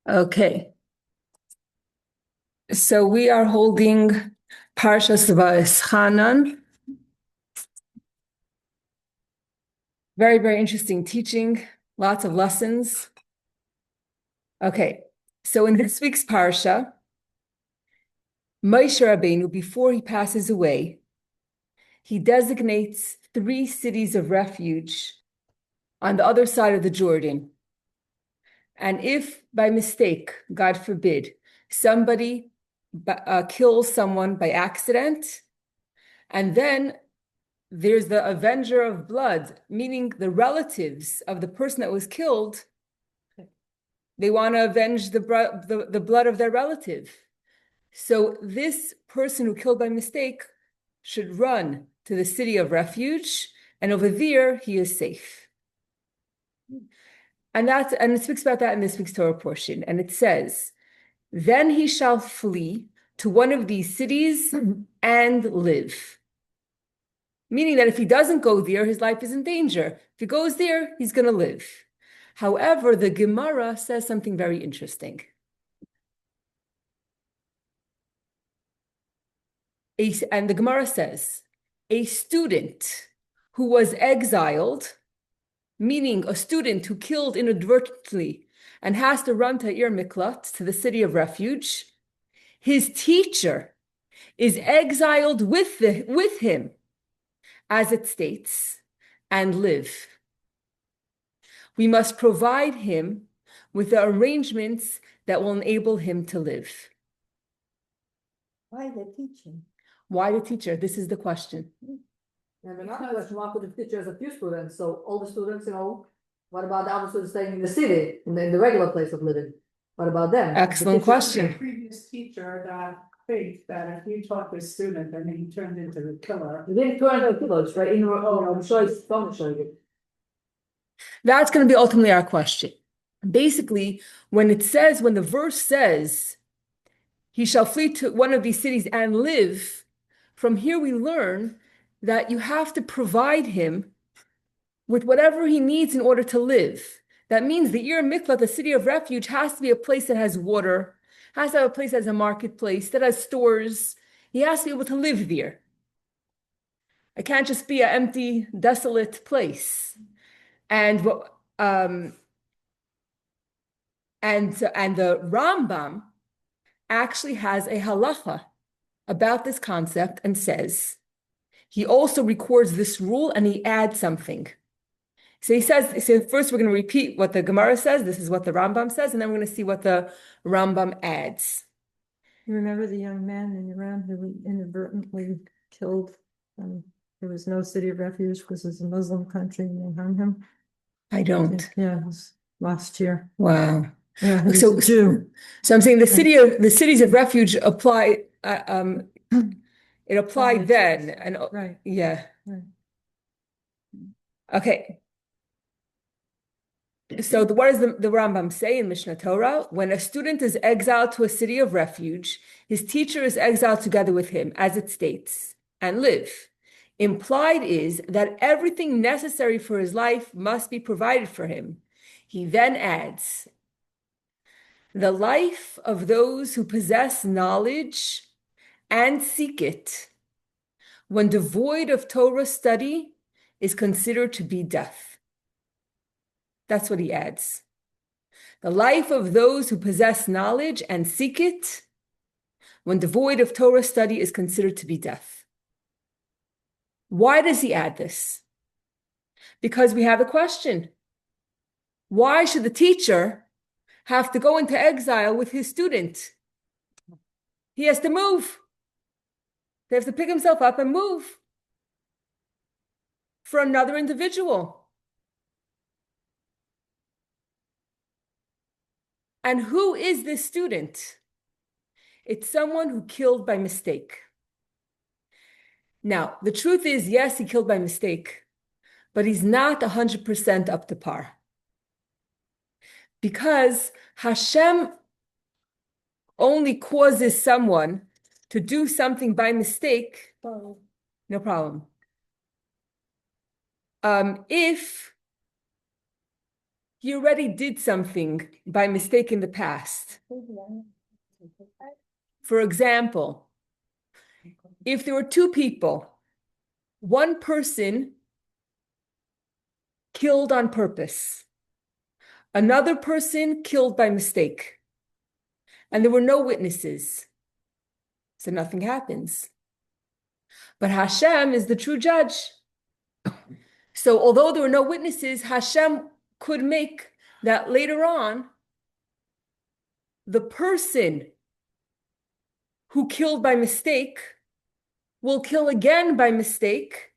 Okay, so we are holding Parshas Va'eschanan. Very, very interesting teaching, lots of lessons. Okay, so in this week's Parsha, Moshe Rabbeinu, before he passes away, he designates 3 cities of refuge on the other side of the Jordan. And if by mistake, God forbid, somebody kills someone by accident, and then there's the avenger of blood, meaning the relatives of the person that was killed. They want to avenge the blood of their relative. So this person who killed by mistake should run to the city of refuge, and over there he is safe. And it speaks about that in this week's Torah portion. And it says, then he shall flee to one of these cities and live. Meaning that if he doesn't go there, his life is in danger. If he goes there, he's going to live. However, the Gemara says something very interesting. And the Gemara says, a student who was exiled, meaning a student who killed inadvertently and has to run to Ir Miklat, to the city of refuge, his teacher is exiled with him, as it states, and live. We must provide him with the arrangements that will enable him to live. Why the teaching? Why the teacher? This is the question. And another question, why could the teacher has a few students? So all the students, what about the other students staying in the city, in the regular place of living? What about them? Excellent question. Previous teacher that faked that if you taught this student, then he turned into the killer. He didn't turn into a killer, it's right? I'm sure it's going to show you. That's going to be ultimately our question. Basically, when the verse says, he shall flee to one of these cities and live, from here we learn that you have to provide him with whatever he needs in order to live. That means the Ir Miklat, the city of refuge, has to be a place that has water, has to have a place that has a marketplace, that has stores. He has to be able to live there. It can't just be an empty, desolate place. And the Rambam actually has a halacha about this concept and says, he also records this rule and he adds something. So he says, first we're going to repeat what the Gemara says, this is what the Rambam says, and then we're going to see what the Rambam adds. You remember the young man in Iran who inadvertently killed, there was no city of refuge because it's a Muslim country and they hung him? I don't. Yeah, it was last year. Wow. Yeah, so I'm saying the cities of refuge apply. It applied then, and right. Yeah. Right. Okay. So what does the Rambam say in Mishnah Torah? When a student is exiled to a city of refuge, his teacher is exiled together with him, as it states, and live. Implied is that everything necessary for his life must be provided for him. He then adds, the life of those who possess knowledge and seek it, when devoid of Torah study, is considered to be death. That's what he adds. The life of those who possess knowledge and seek it, when devoid of Torah study, is considered to be death. Why does he add this? Because we have a question. Why should the teacher have to go into exile with his student? He has to move. He has to pick himself up and move for another individual. And who is this student? It's someone who killed by mistake. Now, the truth is, yes, he killed by mistake, but he's not 100% up to par. Because Hashem only causes someone to do something by mistake, no problem. If he already did something by mistake in the past. For example, if there were two people, one person killed on purpose, another person killed by mistake, and there were no witnesses, so nothing happens. But Hashem is the true judge. So although there were no witnesses, Hashem could make that later on, the person who killed by mistake will kill again by mistake.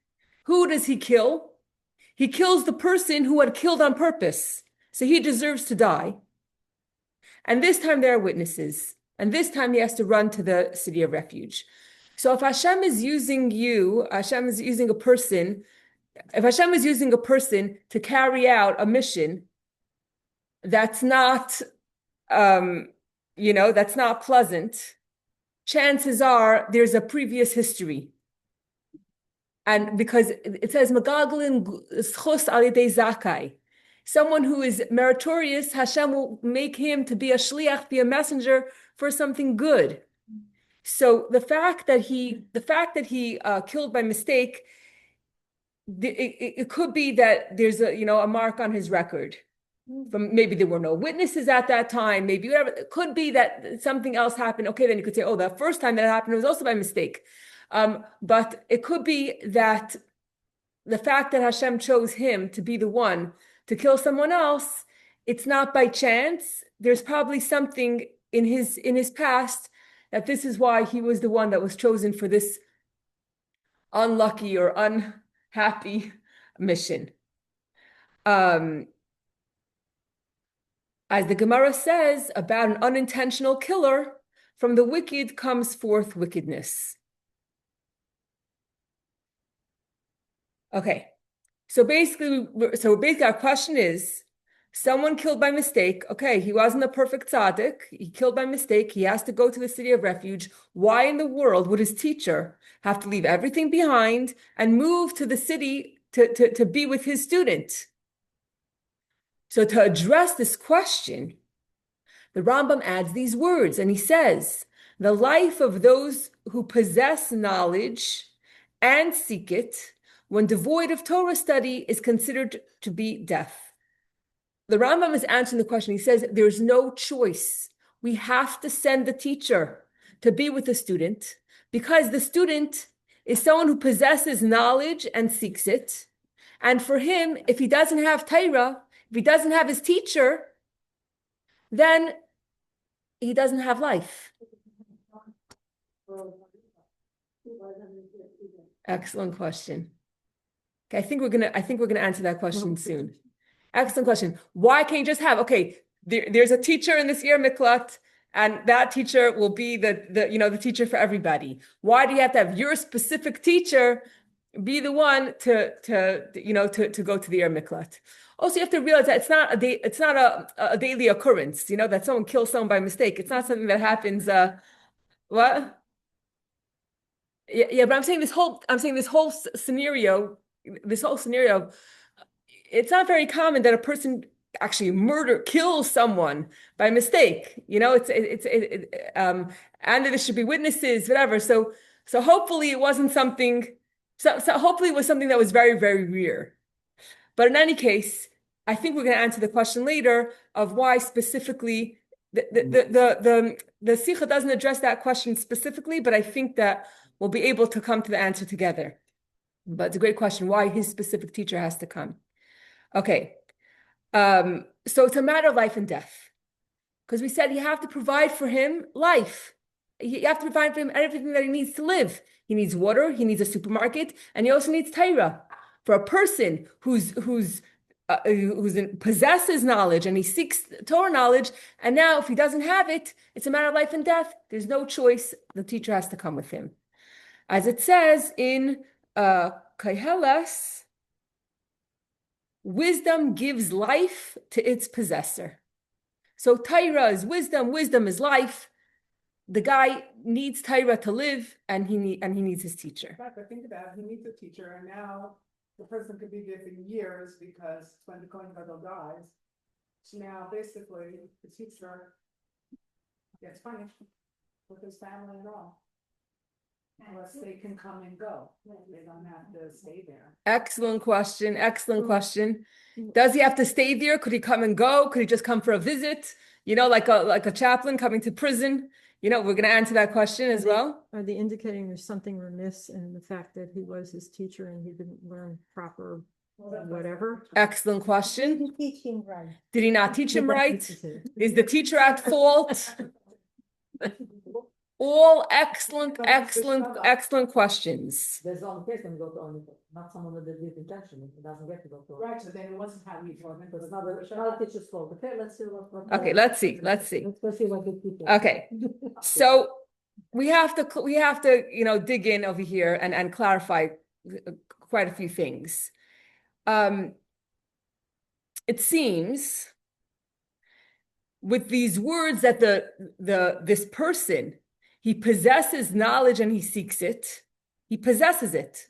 Who does he kill? He kills the person who had killed on purpose. So he deserves to die. And this time there are witnesses. And this time he has to run to the city of refuge. So if Hashem is using you, Hashem is using a person, if Hashem is using a person to carry out a mission that's not, that's not pleasant, chances are there's a previous history. And because it says, Magaglin Sichos al yedei zakai, someone who is meritorious, Hashem will make him to be a shliach, be a messenger for something good. So the fact that he killed by mistake, it could be that there's a mark on his record. From maybe there were no witnesses at that time, maybe whatever. It could be that something else happened. Okay, then you could say, oh, the first time that happened was also by mistake. But it could be that the fact that Hashem chose him to be the one to kill someone else, it's not by chance. There's probably something in his past that this is why he was the one that was chosen for this unlucky or unhappy mission. As the Gemara says about an unintentional killer, from the wicked comes forth wickedness. Okay, so basically our question is, someone killed by mistake. Okay, he wasn't a perfect tzaddik. He killed by mistake. He has to go to the city of refuge. Why in the world would his teacher have to leave everything behind and move to the city to be with his student? So to address this question, the Rambam adds these words, and he says, the life of those who possess knowledge and seek it, when devoid of Torah study, is considered to be death. The Rambam is answering the question. He says, there's no choice. We have to send the teacher to be with the student because the student is someone who possesses knowledge and seeks it. And for him, if he doesn't have Torah, if he doesn't have his teacher, then he doesn't have life. Excellent question. Okay, I think we're gonna answer that question soon. Excellent question. Why can't you just have, okay, there's a teacher in this year miklat, and that teacher will be the teacher for everybody. Why do you have to have your specific teacher be the one to go to the year miklat? Also, you have to realize that it's not a daily occurrence, that someone kills someone by mistake. It's not something that happens, what? Yeah, but I'm saying this whole scenario, it's not very common that a person actually kills someone by mistake. And there should be witnesses, whatever. So hopefully it wasn't something. So hopefully it was something that was very, very rare. But in any case, I think we're going to answer the question later of why specifically the Sicha doesn't address that question specifically, but I think that we'll be able to come to the answer together. But it's a great question, why his specific teacher has to come. Okay, so it's a matter of life and death. Because we said you have to provide for him life. You have to provide for him everything that he needs to live. He needs water, he needs a supermarket, and he also needs Torah. For a person who's possesses knowledge and he seeks Torah knowledge, and now if he doesn't have it, it's a matter of life and death. There's no choice. The teacher has to come with him. As it says in Chelek, wisdom gives life to its possessor. So Torah is wisdom is life. The guy needs Torah to live, and he needs his teacher. In fact, I think about it, he needs a teacher, and now the person could be there for years because when the Kohen Gadol dies, So now basically the teacher gets punished with his family and all. Unless they can come and go, they don't have to stay there. Excellent question. Excellent question. Does he have to stay there? Could he come and go? Could he just come for a visit? You know, like a chaplain coming to prison. You know, we're going to answer that question as well. Are they indicating there's something remiss in the fact that he was his teacher and he didn't learn proper whatever? Excellent question. Didn't teach him right. Did he not teach him right? Is the teacher at fault? All excellent, excellent questions. There's only case when you go to only, not someone with a deep intention, it doesn't get to go to. Right, so then it wasn't how you told me. It's not a teacher's fault. Okay, let's see what. Okay, let's see. Let's see what the teacher. Okay, so we have to, you know, dig in over here and clarify quite a few things. It seems with these words that this person, he possesses knowledge and he seeks it. He possesses it.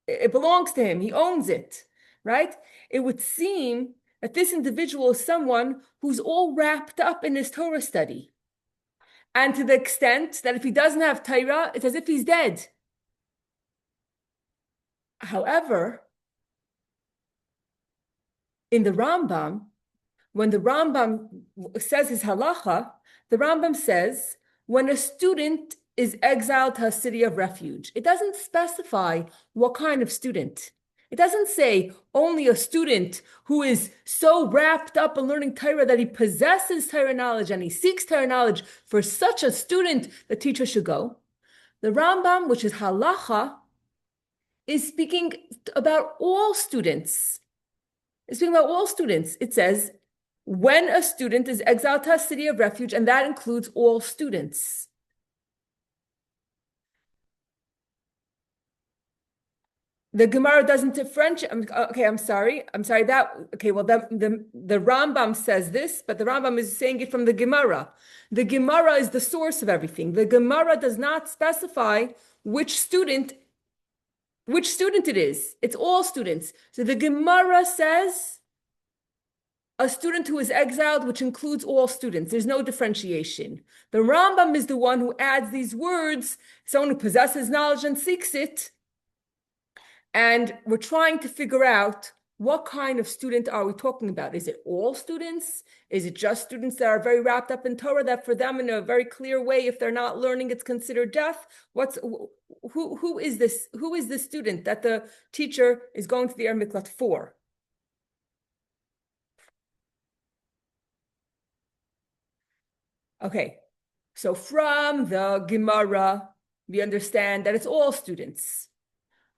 It belongs to him. He owns it, right? It would seem that this individual is someone who's all wrapped up in his Torah study. And to the extent that if he doesn't have Torah, it's as if he's dead. However, in the Rambam, when the Rambam says his halacha, the Rambam says, when a student is exiled to a city of refuge, it doesn't specify what kind of student. It doesn't say only a student who is so wrapped up in learning Torah that he possesses Torah knowledge and he seeks Torah knowledge. For such a student, the teacher should go. The Rambam, which is halacha, is speaking about all students. It's speaking about all students. It says, when a student is exiled to a city of refuge, and that includes all students. The Gemara doesn't differentiate. Okay, I'm sorry. Well, the Rambam says this, but the Rambam is saying it from the Gemara. The Gemara is the source of everything. The Gemara does not specify which student it is. It's all students. So the Gemara says a student who is exiled, which includes all students. There's no differentiation. The Rambam is the one who adds these words, someone who possesses knowledge and seeks it. And we're trying to figure out what kind of student are we talking about? Is it all students? Is it just students that are very wrapped up in Torah that for them in a very clear way, if they're not learning, it's considered death? Who is this? Who is the student that the teacher is going to the miklat for? Okay, so from the Gemara, we understand that it's all students.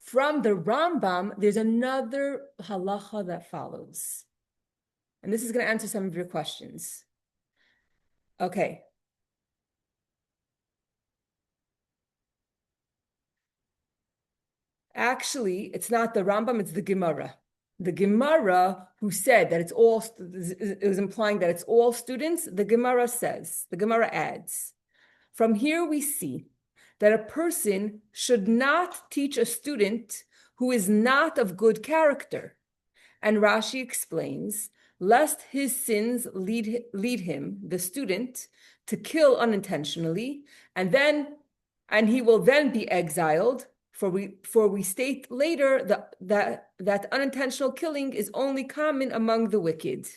From the Rambam, there's another halacha that follows. And this is going to answer some of your questions. Okay. Actually, it's not the Rambam, it's the Gemara. The Gemara who said that it was implying that it's all students, the Gemara adds, from here we see that a person should not teach a student who is not of good character. And Rashi explains, lest his sins lead him, the student, to kill unintentionally, and he will then be exiled. For we state later that unintentional killing is only common among the wicked.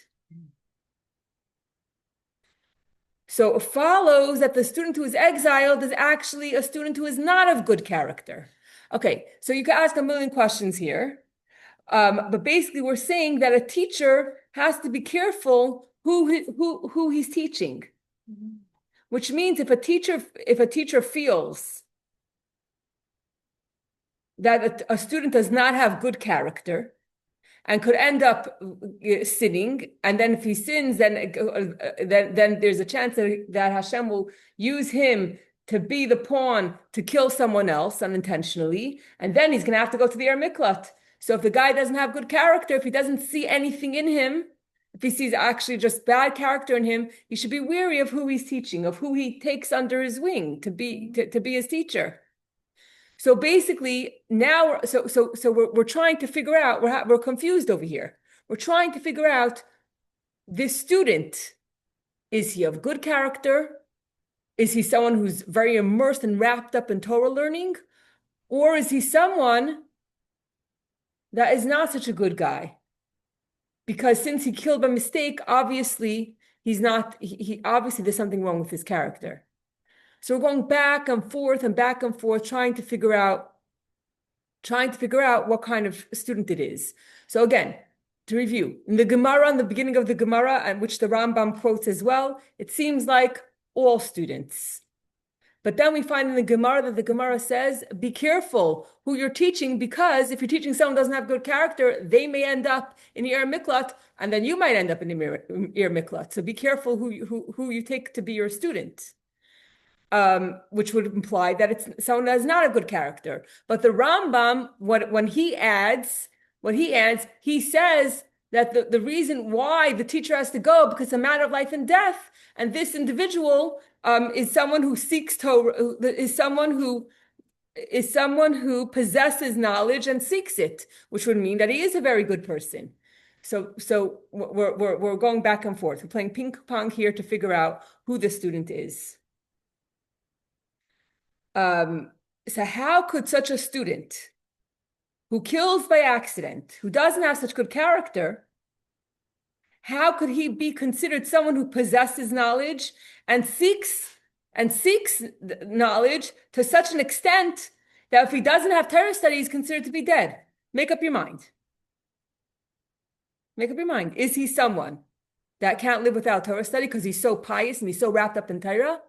So it follows that the student who is exiled is actually a student who is not of good character. Okay, so you can ask a million questions here. But basically we're saying that a teacher has to be careful who he's teaching. Mm-hmm. Which means if a teacher feels that a student does not have good character and could end up sinning, and then if he sins, then there's a chance that Hashem will use him to be the pawn to kill someone else unintentionally, and then he's going to have to go to the miklat. So if the guy doesn't have good character, if he doesn't see anything in him, if he sees actually just bad character in him, he should be wary of who he's teaching, of who he takes under his wing to be his teacher. So basically, now, we're trying to figure out. We're confused over here. We're trying to figure out this student, is he of good character? Is he someone who's very immersed and wrapped up in Torah learning? Or is he someone that is not such a good guy? Because since he killed by mistake, obviously he's not, he obviously there's something wrong with his character. So we're going back and forth, trying to figure out what kind of student it is. So again, to review, in the Gemara, in the beginning of the Gemara, and which the Rambam quotes as well, it seems like all students. But then we find in the Gemara that the Gemara says, be careful who you're teaching, because if you're teaching someone who doesn't have good character, they may end up in Ir Miklat, and then you might end up in Ir Miklat. So be careful who you take to be your student. Which would imply that it's someone that is not a good character. But the Rambam, when he adds, he says that the reason why the teacher has to go, because it's a matter of life and death, and this individual is someone who seeks Torah, is someone who possesses knowledge and seeks it, which would mean that he is a very good person. So we're going back and forth. We're playing ping pong here to figure out who the student is. So how could such a student who kills by accident, who doesn't have such good character, how could he be considered someone who possesses knowledge and seeks knowledge to such an extent that if he doesn't have Torah study, he's considered to be dead? Make up your mind. Make up your mind. Is he someone that can't live without Torah study because he's so pious and he's so wrapped up in Torah?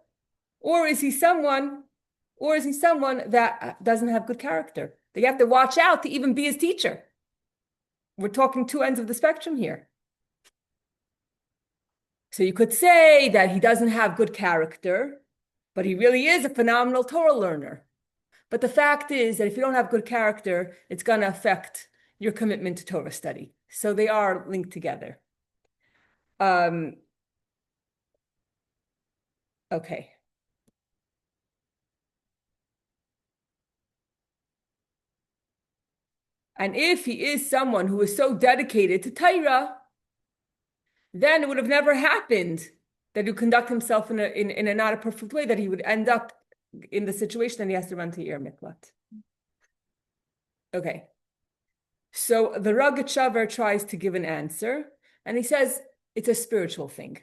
Or is he someone that doesn't have good character, that you have to watch out to even be his teacher? We're talking two ends of the spectrum here. So you could say that he doesn't have good character, but he really is a phenomenal Torah learner. But the fact is that if you don't have good character, it's going to affect your commitment to Torah study. So they are linked together. Okay. And if he is someone who is so dedicated to Torah, then it would have never happened that he would conduct himself in a not a perfect way, that he would end up in the situation that he has to run to Ir Miklat. Okay. So the Likkutei tries to give an answer, and he says it's a spiritual thing.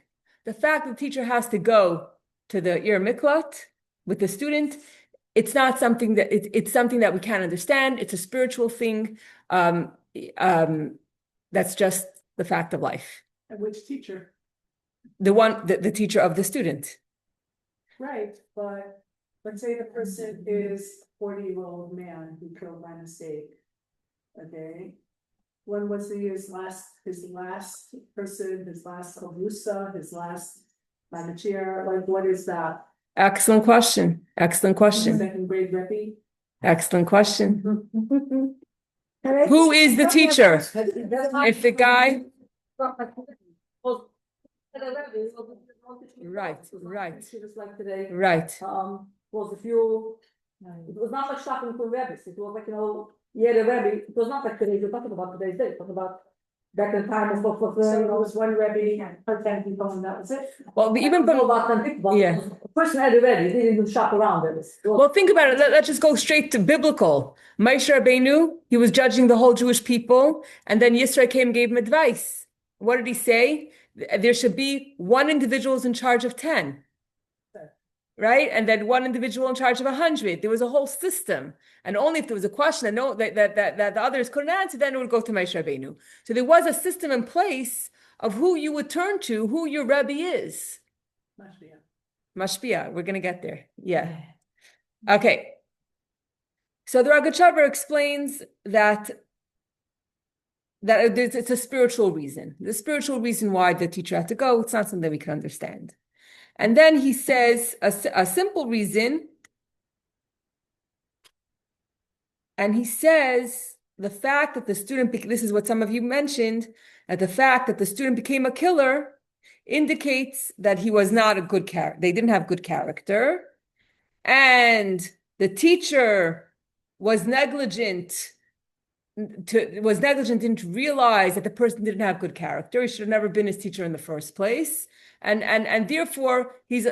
The fact that the teacher has to go to the Ir Miklat with the student, it's not something that it's something that we can't understand. It's a spiritual thing. That's just the fact of life. And which teacher? The teacher of the student. Right, but let's say the person is a 40-year-old man who killed by mistake. Okay. When was his last person, his last Avusa, his last Manachir? Like, what is that? Excellent question. Second grade Rebbe? Excellent question. Who is the teacher? If the guy... Right. She was like today. Right. Was a few. It was not like shopping for rabbis. It was like, the Rebbe. It was not like today. We're talking about today's day. Talking about back in time of So it was one Rebbe per 10 people, and that was it. Well, even about 10 people. Yeah. The person had a Rebbe. They didn't shop around it. Well, think about it. Let's just go straight to biblical. Moshe Rabbeinu, he was judging the whole Jewish people, and then Yisro came and gave him advice. What did he say? There should be one individual in charge of 10. Right? And then one individual in charge of 100. There was a whole system. And only if there was a question that the others couldn't answer, then it would go to Moshe Rabbeinu. So there was a system in place of who you would turn to, who your Rebbe is. Mashpia. We're going to get there. Yeah. Okay. So the Likkutei explains that it's a spiritual reason. The spiritual reason why the teacher had to go, it's not something we can understand. And then he says a simple reason, and he says the fact that the student, this is what some of you mentioned, that the fact that the student became a killer indicates that he was not a good character. They didn't have good character. And the teacher was negligent was negligent, didn't realize that the person didn't have good character. He should have never been his teacher in the first place, and therefore he's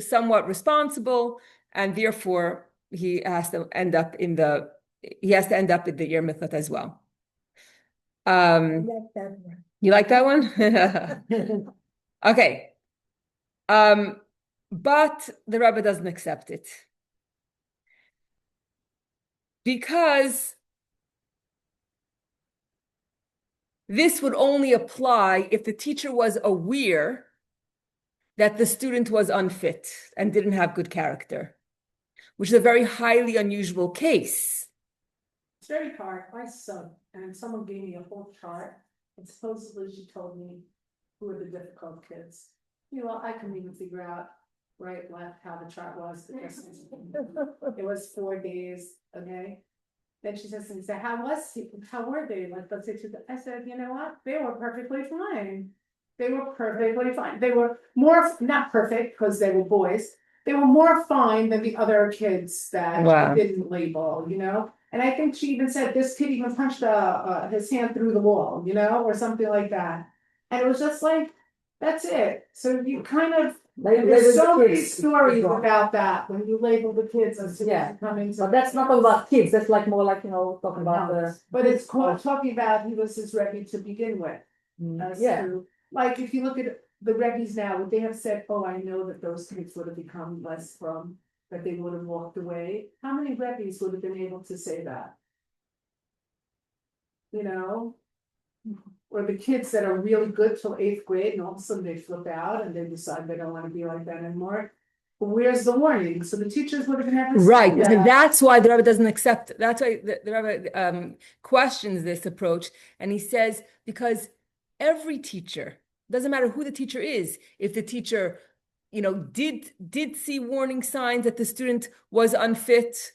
somewhat responsible, and therefore he has to end up in the year miklat as well. Like that one. You like that one? Okay. But the Rebbe doesn't accept it because this would only apply if the teacher was aware that the student was unfit and didn't have good character, which is a very highly unusual case. It's very hard. I subbed and someone gave me a whole chart and supposedly she told me who were the difficult kids. You know, I couldn't even figure out right, left, how the chart was. It was 4 days, okay? Then she says to me, how were they? Like, let's say, I said, you know what? They were perfectly fine. They were perfectly fine. They were more, not perfect, because they were boys. They were more fine than the other kids that Wow. didn't label, you know? And I think she even said, this kid even punched his hand through the wall, you know, or something like that. And it was just like, that's it. So you kind of, and there's so many stories about that, when you label the kids as soon as you come into. But that's not all about kids, that's like more like, talking about the. But it's talking about he was his Rebbe to begin with. Yeah. Like, if you look at the Rebbe's now, would they have said, oh, I know that those kids would have become less from, that they would have walked away? How many Rebbe's would have been able to say that? You know? Or the kids that are really good till 8th grade and all of a sudden they flip out and they decide they don't want to be like that anymore. But where's the warning? So the teachers would have never. Right. And that's why the Rebbe doesn't accept, that's why the Rebbe questions this approach. And he says, because every teacher, doesn't matter who the teacher is, if the teacher, did see warning signs that the student was unfit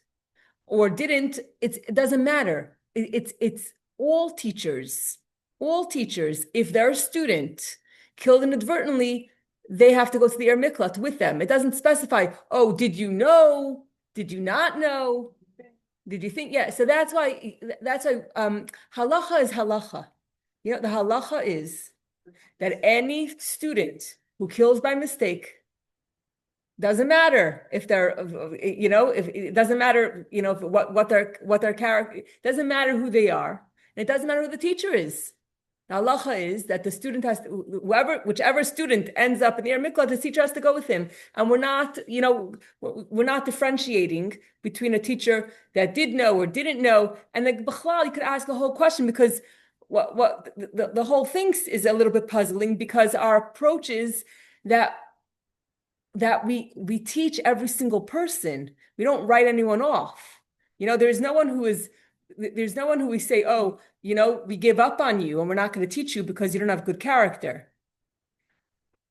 or didn't, it doesn't matter. It's all teachers, if their student killed inadvertently, they have to go to the Yer Miklat with them. It doesn't specify, oh, did you know? Did you not know? Did you think? Yeah. So that's why halacha is halacha. The halacha is that any student who kills by mistake, doesn't matter if they're, if it doesn't matter, what their character, doesn't matter who they are. And it doesn't matter who the teacher is. The halacha is that the student has to, whichever student ends up in the Yer Miklat, the teacher has to go with him. And we're not differentiating between a teacher that did know or didn't know. And like b'chlal, you could ask the whole question because the whole thing is a little bit puzzling because our approach is that we teach every single person. We don't write anyone off. There's no one who we say, oh, we give up on you and we're not going to teach you because you don't have good character.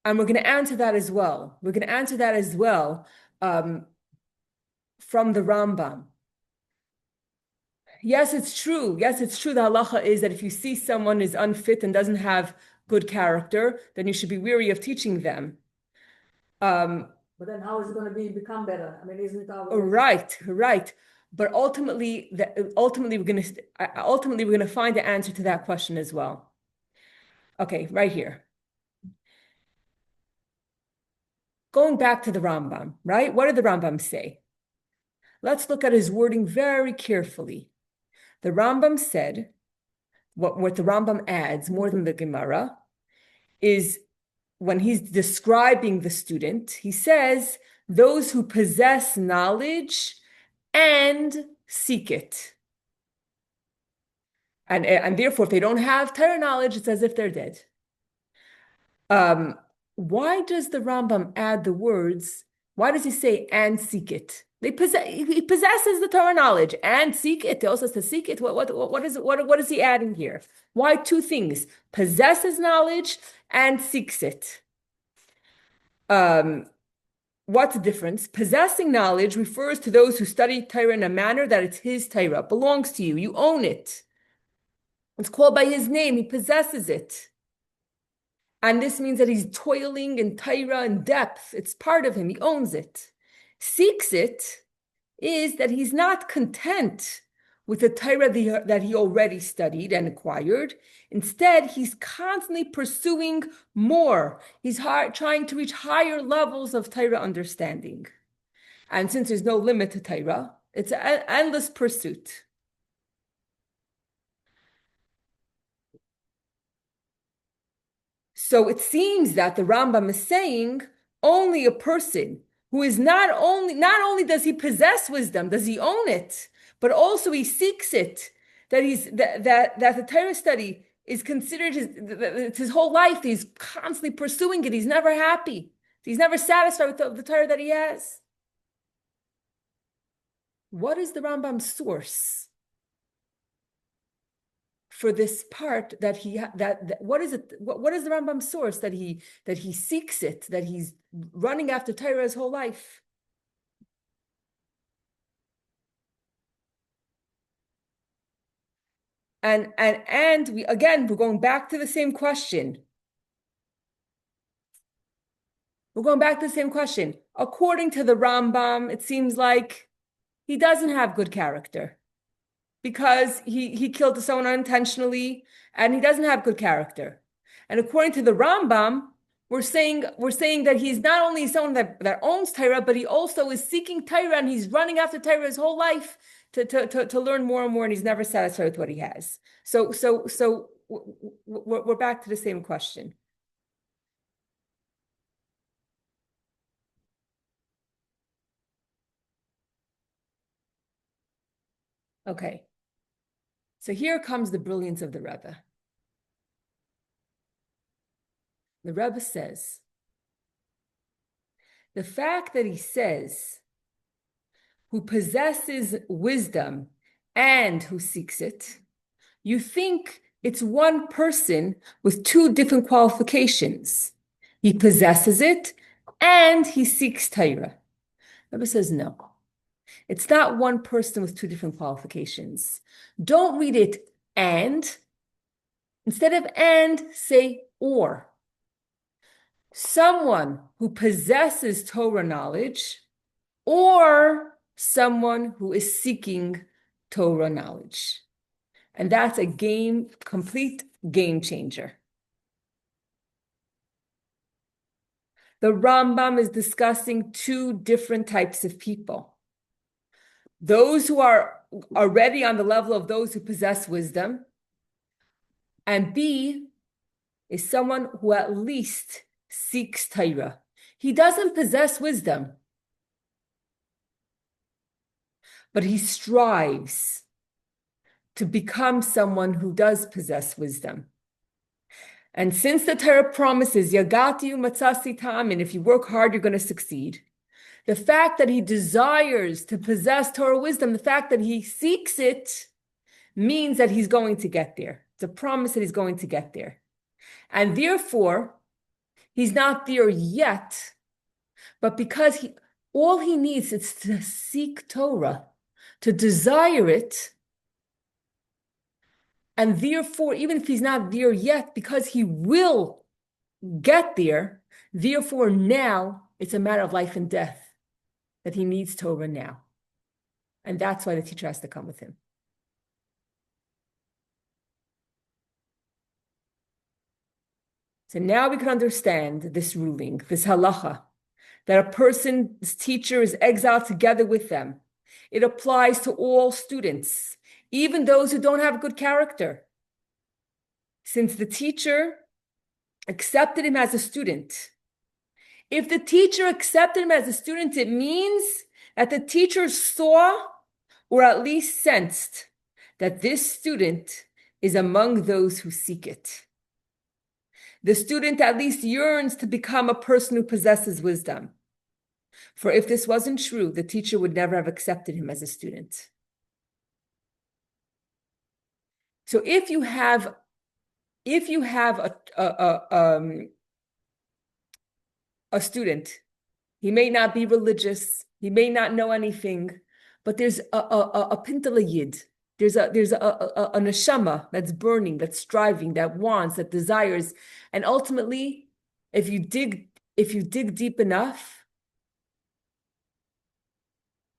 And we're going to answer that as well. From the Rambam. Yes, it's true. The halacha is that if you see someone is unfit and doesn't have good character, then you should be weary of teaching them. But then how is it going to become better? I mean, isn't it our right? But ultimately, we're going to find the answer to that question as well. Okay, right here. Going back to the Rambam, right? What did the Rambam say? Let's look at his wording very carefully. The Rambam said, what the Rambam adds more than the Gemara is when he's describing the student, he says, those who possess knowledge and seek it. And therefore, if they don't have Torah knowledge, it's as if they're dead. Why does the Rambam add the words? Why does he say and seek it? He possesses the Torah knowledge and seek it. He also says to seek it. What is he adding here? Why two things? Possesses knowledge and seeks it. What's the difference? Possessing knowledge refers to those who study Torah in a manner that it's his Torah, belongs to you. You own it. It's called by his name. He possesses it. And this means that he's toiling in Torah in depth. It's part of him. He owns it. Seeks it is that he's not content with the Torah that he already studied and acquired. Instead, he's constantly pursuing more. He's trying to reach higher levels of Torah understanding. And since there's no limit to Torah, it's an endless pursuit. So it seems that the Rambam is saying only a person who is not only does he possess wisdom, does he own it, but also he seeks it, that the Torah study is considered his whole life. He's constantly pursuing it. He's never happy. He's never satisfied with the Torah that he has. What is the Rambam's source for this part that what is it? What is the Rambam's source that he seeks it, that he's running after Torah his whole life? And we're going back to the same question. We're going back to the same question. According to the Rambam, it seems like he doesn't have good character because he killed someone unintentionally and he doesn't have good character. And according to the Rambam, we're saying that he's not only someone that owns Torah, but he also is seeking Torah and he's running after Torah his whole life to learn more and more, and he's never satisfied with what he has. So we're back to the same question. Okay. So here comes the brilliance of the Rebbe. The Rebbe says, the fact that he says, who possesses wisdom and who seeks it, you think it's one person with two different qualifications. He possesses it and he seeks Torah. The Rebbe says, no. It's not one person with two different qualifications. Don't read it and. Instead of and, say or. Someone who possesses Torah knowledge or someone who is seeking Torah knowledge. And that's a complete game changer. The Rambam is discussing two different types of people. Those who are already on the level of those who possess wisdom, and B is someone who at least seeks Torah. He doesn't possess wisdom, but he strives to become someone who does possess wisdom. And since the Torah promises, Yagati u'matzasi ta'amin, if you work hard, you're going to succeed. The fact that he desires to possess Torah wisdom, the fact that he seeks it, means that he's going to get there. It's a promise that he's going to get there. And therefore, he's not there yet, but because all he needs is to seek Torah, to desire it. And therefore, even if he's not there yet, because he will get there, therefore now it's a matter of life and death that he needs Torah now. And that's why the teacher has to come with him. So now we can understand this ruling, this halacha, that a person's teacher is exiled together with them. It applies to all students, even those who don't have good character. Since the teacher accepted him as a student, if the teacher accepted him as a student, it means that the teacher saw or at least sensed that this student is among those who seek it. The student at least yearns to become a person who possesses wisdom. For if this wasn't true, the teacher would never have accepted him as a student. So if you have a student, he may not be religious, he may not know anything, but there's a pintele yid. There's a neshama that's burning, that's striving, that wants, that desires, and ultimately, if you dig deep enough,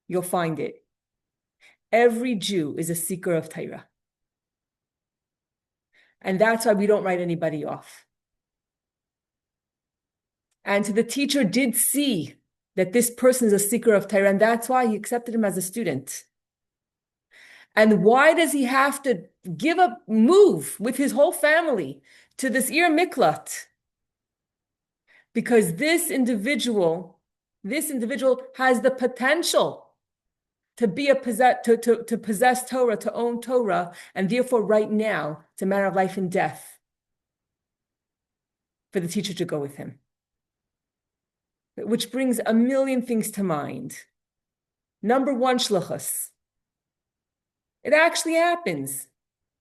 you'll find it. every Jew is a seeker of Torah. And that's why we don't write anybody off. And so the teacher did see that this person is a seeker of Torah, and that's why he accepted him as a student. And why does he have to move with his whole family to this Ir Miklat? Because this individual has the potential to be to possess Torah, to own Torah, and therefore right now it's a matter of life and death for the teacher to go with him. Which brings a million things to mind. Number one, shlichus. It actually happens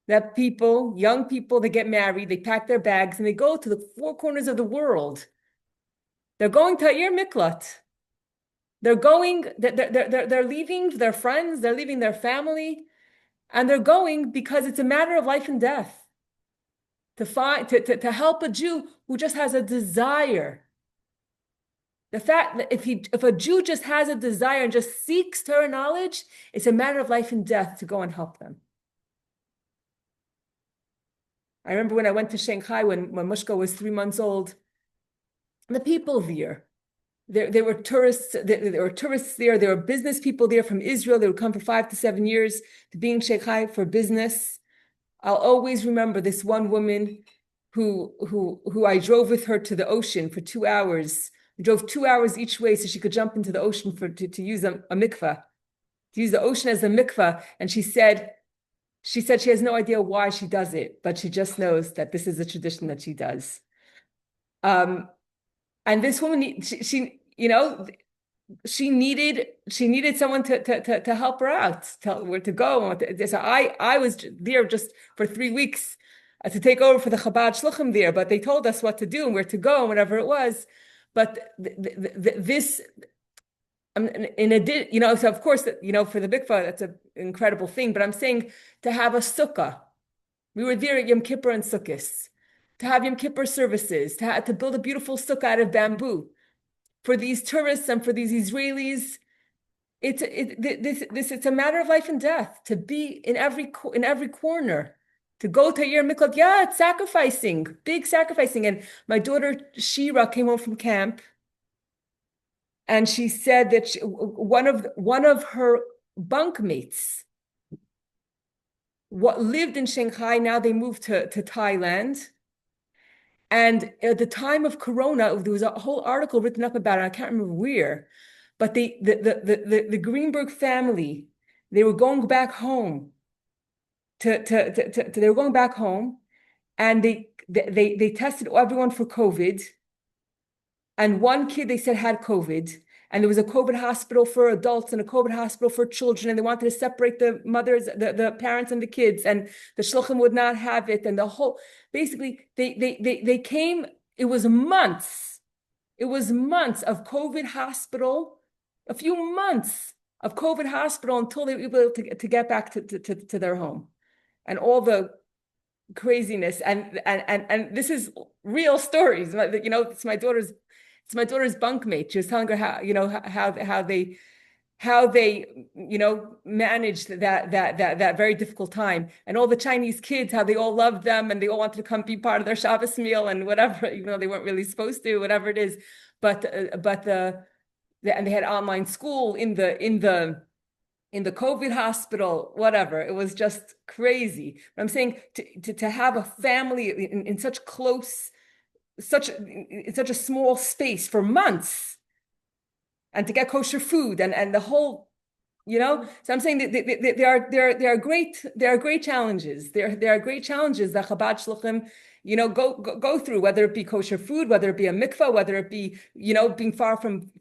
that young people, they get married, they pack their bags, and they go to the four corners of the world. They're going to Ir Miklat. They're leaving their friends, they're leaving their family, and they're going because it's a matter of life and death. To help a Jew who just has a desire. The fact that if a Jew just has a desire and just seeks Torah knowledge, it's a matter of life and death to go and help them. I remember when I went to Shanghai when Mushka was 3 months old, the people there were tourists. There were tourists there. There were business people there from Israel. They would come for 5 to 7 years to be in Shanghai for business. I'll always remember this one woman who I drove with her to the ocean for 2 hours. We drove 2 hours each way so she could jump into the ocean to use a mikvah, to use the ocean as a mikvah. And she said she has no idea why she does it, but she just knows that this is a tradition that she does. And this woman, she needed someone to help her out, tell where to go. So I was there just for 3 weeks to take over for the Chabad Shluchim there, but they told us what to do and where to go and whatever it was. But this, in addition, so of course, for the mikvah, that's an incredible thing. But I'm saying to have a sukkah. We were there at Yom Kippur and Sukkos. To have Yom Kippur services, to build a beautiful sukkah out of bamboo. For these tourists and for these Israelis, it's a matter of life and death to be in every corner. To go to Ir Miklat, yeah, it's sacrificing, big sacrificing. And my daughter Shira came home from camp, and she said that one of her bunkmates lived in Shanghai. Now they moved to Thailand. And at the time of Corona, there was a whole article written up about it. I can't remember where, but the Greenberg family, they were going back home. They were going back home, and they tested everyone for COVID. And one kid, they said, had COVID, and there was a COVID hospital for adults and a COVID hospital for children, and they wanted to separate the mothers, the parents, and the kids, and the shluchim would not have it, and the whole. Basically, they came. It was months of COVID hospital, a few months of COVID hospital until they were able to get back to their home. And all the craziness, and this is real stories. It's my daughter's bunkmate. She was telling her how they managed that very difficult time, and all the Chinese kids, how they all loved them and they all wanted to come be part of their Shabbos meal and whatever, even though they weren't really supposed to, whatever it is. And they had online school in the COVID hospital, whatever. It was just crazy. But I'm saying to have a family in such such a small space for months, and to get kosher food and the whole, So I'm saying that there are great challenges. There are great challenges that Chabad Shluchim, go through, whether it be kosher food, whether it be a mikvah, whether it be, being far from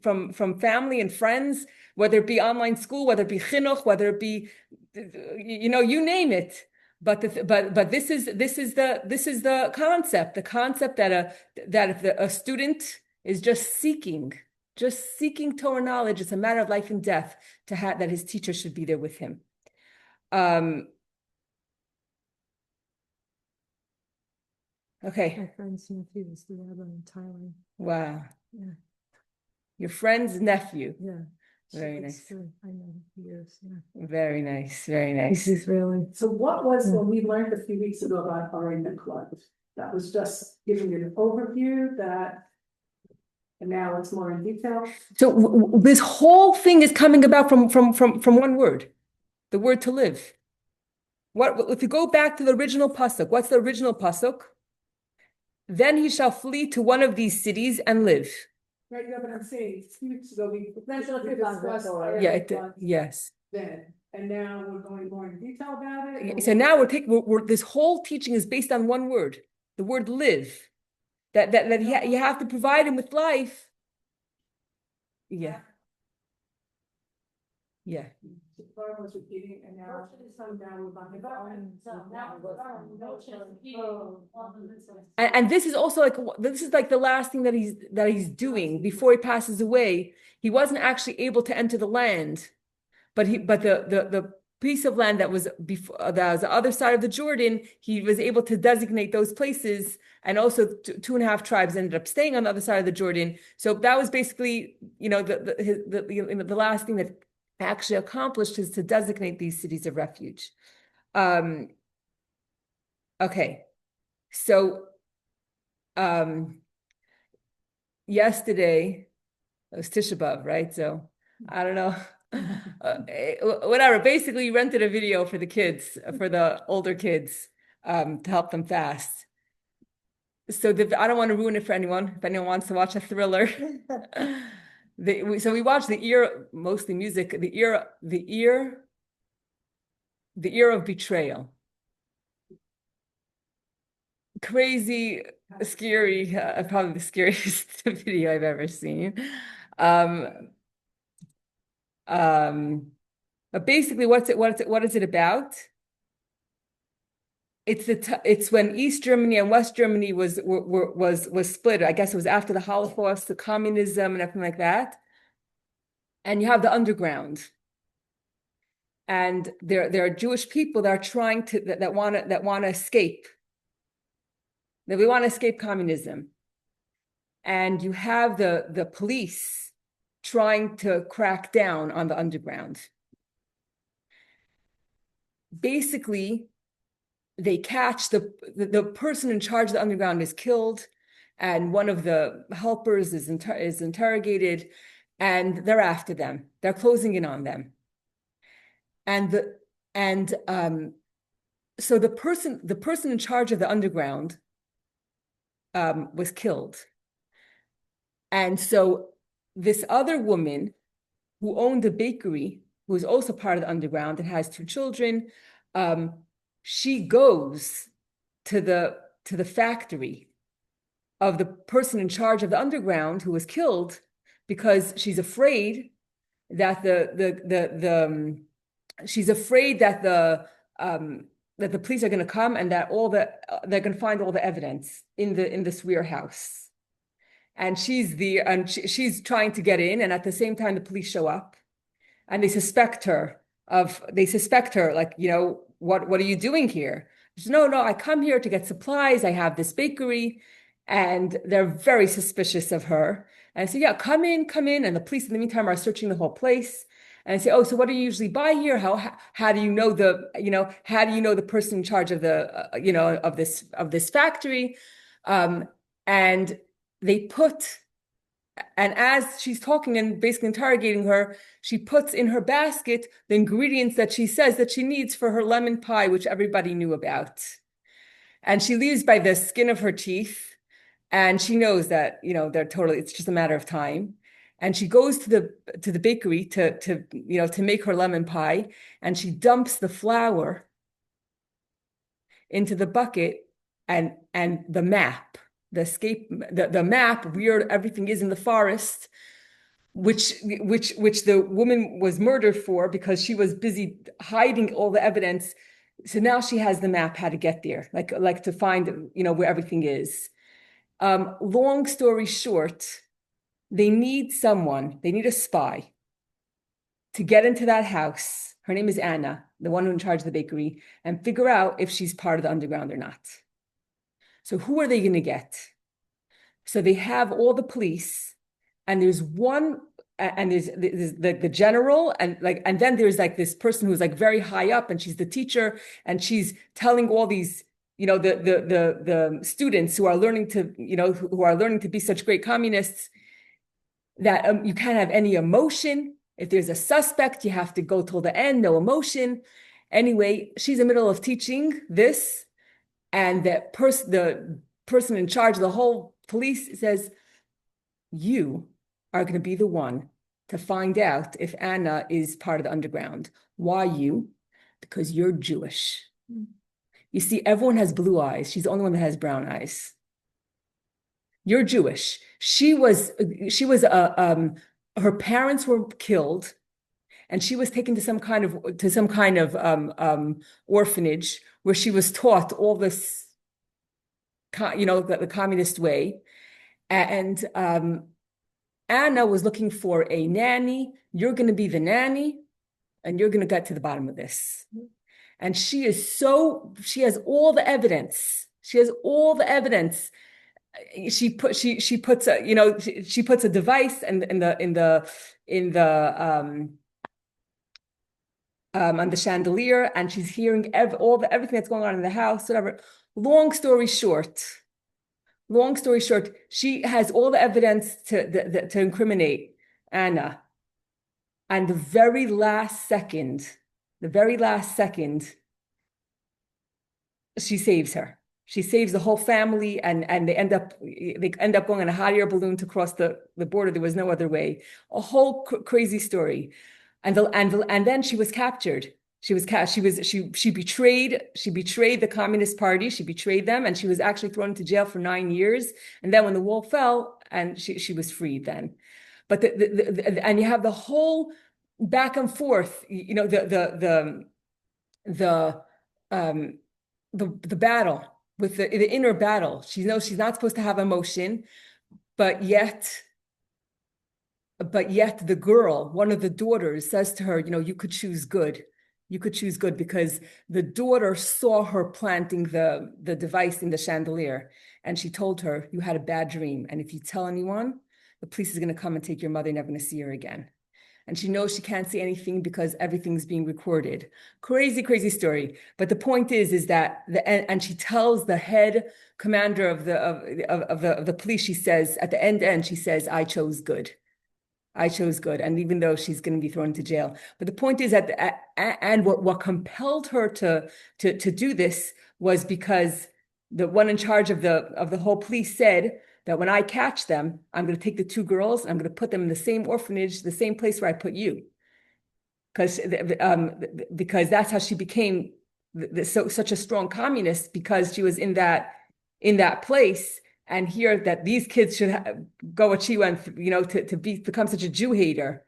family and friends, whether it be online school, whether it be chinuch, whether it be, you name it. But this is the concept that if a student is just seeking Torah knowledge, it's a matter of life and death that his teacher should be there with him. Okay. My friend's nephew is the rabbi in Thailand. Wow. Yeah. Your friend's nephew. Yeah. Very It's, nice. I know, years, yeah. Very nice. Very This nice. is really, So what was Yeah. what we learned a few weeks ago about Arena Club? That was just giving you an overview that. And now it's more in detail. So this whole thing is coming about from one word, the word to live. What if you go back to the original pasuk? What's the original pasuk? Then he shall flee to one of these cities and live. Right, yeah, but I'm saying, a few weeks ago, we Mentioned a few times, discussed that's all. Arena Yeah, Club yes. then, and now we're going more in detail about it. So now this whole teaching is based on one word, the word live. That you have to provide him with life. Yeah. Yeah. The Barbara was repeating, and now we're And this is also like the last thing that he's doing before he passes away. He wasn't actually able to enter the land, but the piece of land that was before that was the other side of the Jordan, he was able to designate those places, and also 2.5 tribes ended up staying on the other side of the Jordan. So that was basically, the last thing that actually accomplished is to designate these cities of refuge. Okay, so yesterday it was Tisha B'Av, right? So I don't know. Whatever. Basically, rented a video for the kids, for the older kids, to help them fast. So I don't want to ruin it for anyone. If anyone wants to watch a thriller, so we watched the ear, mostly music, the ear of betrayal. Crazy, scary, probably the scariest video I've ever seen. But basically, what is it about? It's when East Germany and West Germany was split. I guess it was after the Holocaust, the communism and everything like that. And you have the underground. And there are Jewish people that are trying to that want to escape. That we want to escape communism. And you have the police trying to crack down on the underground. Basically, they catch the person in charge of the underground is killed, and one of the helpers is interrogated, and they're after them. They're closing in on them. So the person in charge of the underground was killed. And so this other woman who owned a bakery, who is also part of the underground and has 2 children, she goes to the factory of the person in charge of the underground who was killed, because she's afraid that she's afraid that the police are going to come, and that they're going to find all the evidence in this warehouse. And she's trying to get in, and at the same time the police show up, and they suspect her, like, what are you doing here? She says, no, I come here to get supplies. I have this bakery. And they're very suspicious of her. And I say, yeah, come in. And the police in the meantime are searching the whole place. And I say, oh, so what do you usually buy here? How do you know the person in charge of of this factory? And as she's talking and basically interrogating her, she puts in her basket the ingredients that she says that she needs for her lemon pie, which everybody knew about. And she leaves by the skin of her teeth. And she knows that, it's just a matter of time. And she goes to the bakery to make her lemon pie. And she dumps the flour into the bucket, and the map, the map where everything is in the forest, which the woman was murdered for, because she was busy hiding all the evidence. So now she has the map how to get there, like to find, where everything is. Long story short, they need a spy to get into that house. Her name is Anna, the one who in charge of the bakery, and figure out if she's part of the underground or not. So who are they going to get? So they have all the police, and there's one and there's the general, and then there's like this person who's like very high up, and she's the teacher, and she's telling all these, the students who are learning to, who are learning to be such great communists, that you can't have any emotion. If there's a suspect, you have to go till the end, no emotion. Anyway, she's in the middle of teaching this, and the person in charge of the whole police says, you are going to be the one to find out if Anna is part of the underground. Why you? Because you're Jewish. You see, everyone has blue eyes. She's the only one that has brown eyes. You're Jewish. Her parents were killed, and she was taken to some kind of orphanage where she was taught all this, the communist way. And Anna was looking for a nanny. You're going to be the nanny, and you're going to get to the bottom of this. And she has all the evidence. She has all the evidence. She puts a device in the on the chandelier, and she's hearing everything that's going on in the house, whatever. Long story short, she has all the evidence to incriminate Anna. And the very last second, she saves her. She saves the whole family, and they end up going on a hot air balloon to cross the border. There was no other way. A whole crazy story. And then she was captured. She betrayed the Communist Party. She betrayed them, and she was actually thrown into jail for 9 years. And then when the wall fell, and she was freed then. But and you have the whole back and forth, the battle with the inner battle. She knows she's not supposed to have emotion, but yet the girl, one of the daughters, says to her, you could choose good. You could choose good, because the daughter saw her planting the device in the chandelier, and she told her, you had a bad dream, and if you tell anyone, the police is going to come and take your mother. You're never going to see her again. And she knows she can't say anything because everything's being recorded. Crazy, crazy story. But the point is that and she tells the head commander of the police, she says at the end, she says, I chose good. I chose good. And even though she's going to be thrown into jail. But the point is that, and what compelled her to do this was because the one in charge of the whole police said that when I catch them, I'm going to take the two girls and I'm going to put them in the same orphanage, the same place where I put you. Because that's how she became such a strong communist, because she was in that place. And hear that these kids should go what she went, to become such a Jew hater.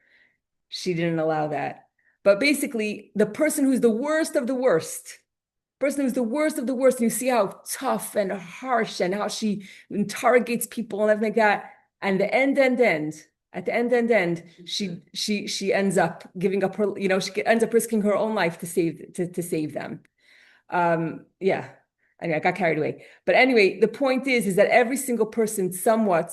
She didn't allow that. But basically, the person who's the worst of the worst, and you see how tough and harsh and how she interrogates people and everything like that. And at the end, she ends up giving up her, she ends up risking her own life to save them. Yeah. Anyway, I got carried away. But anyway, the point is that every single person somewhere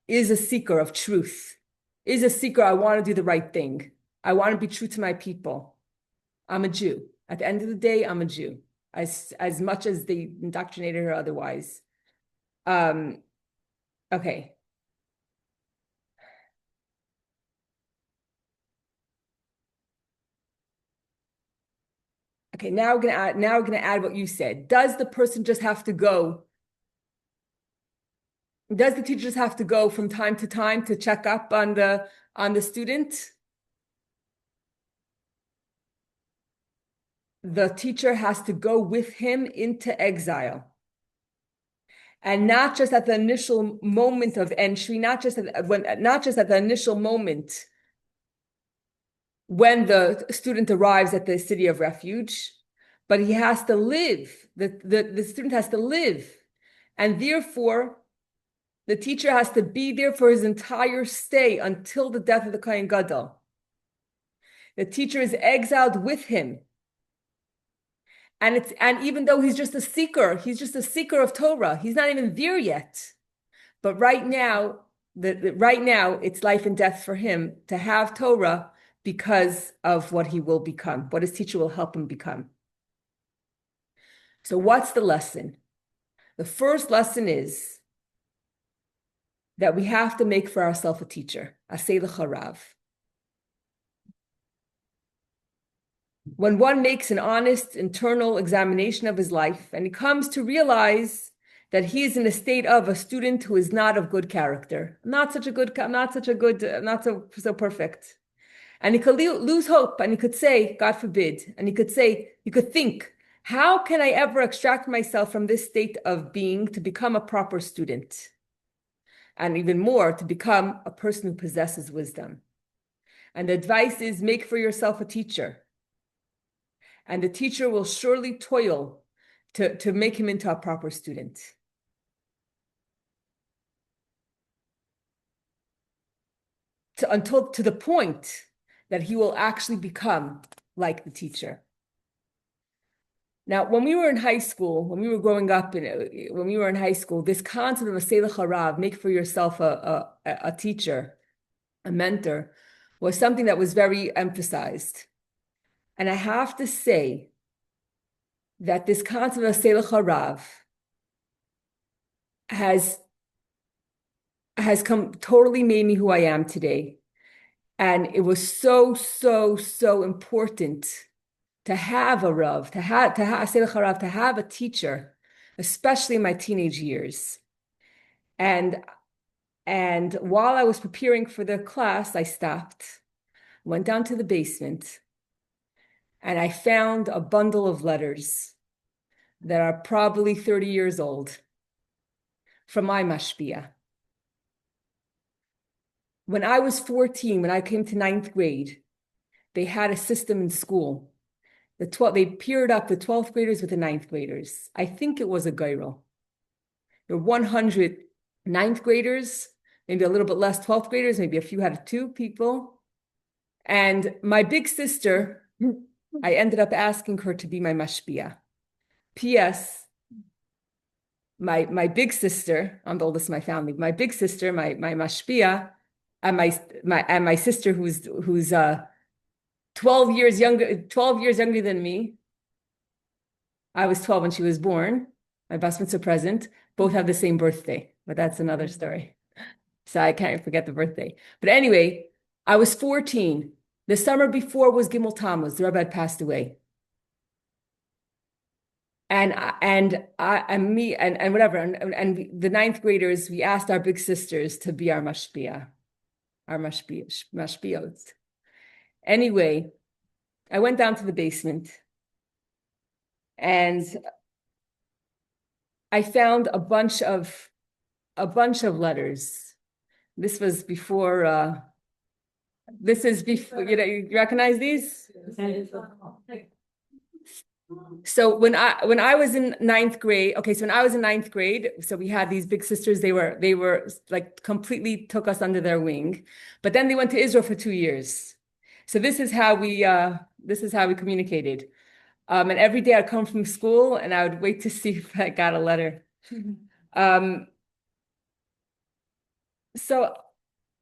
is a seeker of truth, is a seeker. I want to do the right thing. I want to be true to my people. I'm a Jew. At the end of the day, I'm a Jew, as much as they indoctrinated her otherwise. Okay. Okay, now we're gonna add what you said. Does the person just have to go? Does the teacher just have to go from time to time to check up on the student? The teacher has to go with him into exile. And not just at the initial moment of entry, not just at the initial moment when the student arrives at the city of refuge, but he has to live. The student has to live. And therefore, the teacher has to be there for his entire stay until the death of the Kohen Gadol. The teacher is exiled with him. And even though he's just a seeker of Torah, he's not even there yet. But right now, right now it's life and death for him to have Torah because of what he will become, what his teacher will help him become. So what's the lesson? The first lesson is that we have to make for ourselves a teacher, a Seilach Harav. When one makes an honest internal examination of his life and he comes to realize that he is in a state of a student who is not of good character, not so perfect. And he could lose hope and he could say, God forbid, and he could think, how can I ever extract myself from this state of being to become a proper student? And even more, to become a person who possesses wisdom. And the advice is make for yourself a teacher. And the teacher will surely toil to make him into a proper student. To the point that he will actually become like the teacher. Now, when we were in high school, when we were growing up, when we were in high school, this concept of a Seilach Harav, make for yourself a teacher, a mentor, was something that was very emphasized. And I have to say that this concept of Seilach Harav has totally made me who I am today. And it was so important to have a Rav, to have a Seilach Harav, to have a teacher, especially in my teenage years. And while I was preparing for the class, I stopped, went down to the basement, and I found a bundle of letters that are probably 30 years old from my mashpia. When I was 14, when I came to 9th grade, they had a system in school. They paired up the 12th graders with the 9th graders. I think it was a gyro. There were 100 9th graders, maybe a little bit less 12th graders, maybe a few had 2 people. And my big sister, I ended up asking her to be my mashpia. P.S. My big sister, I'm the oldest in my family, my big sister, my mashpia, and my sister who's 12 years younger than me. I was 12 when she was born. My best mitzvah present. Both have the same birthday, but that's another story. So I can't forget the birthday. But anyway, I was 14. The summer before was Gimel Tammuz. The Rebbe had passed away. And the 9th graders, we asked our big sisters to be our mashpiyot. Anyway, I went down to the basement and I found a bunch of letters. This was before. You recognize these? So when I was in 9th grade, okay, so when I was in 9th grade, so we had these big sisters, they were like completely took us under their wing, but then they went to Israel for 2 years. So this is how we communicated. And every day I'd come from school and I would wait to see if I got a letter. So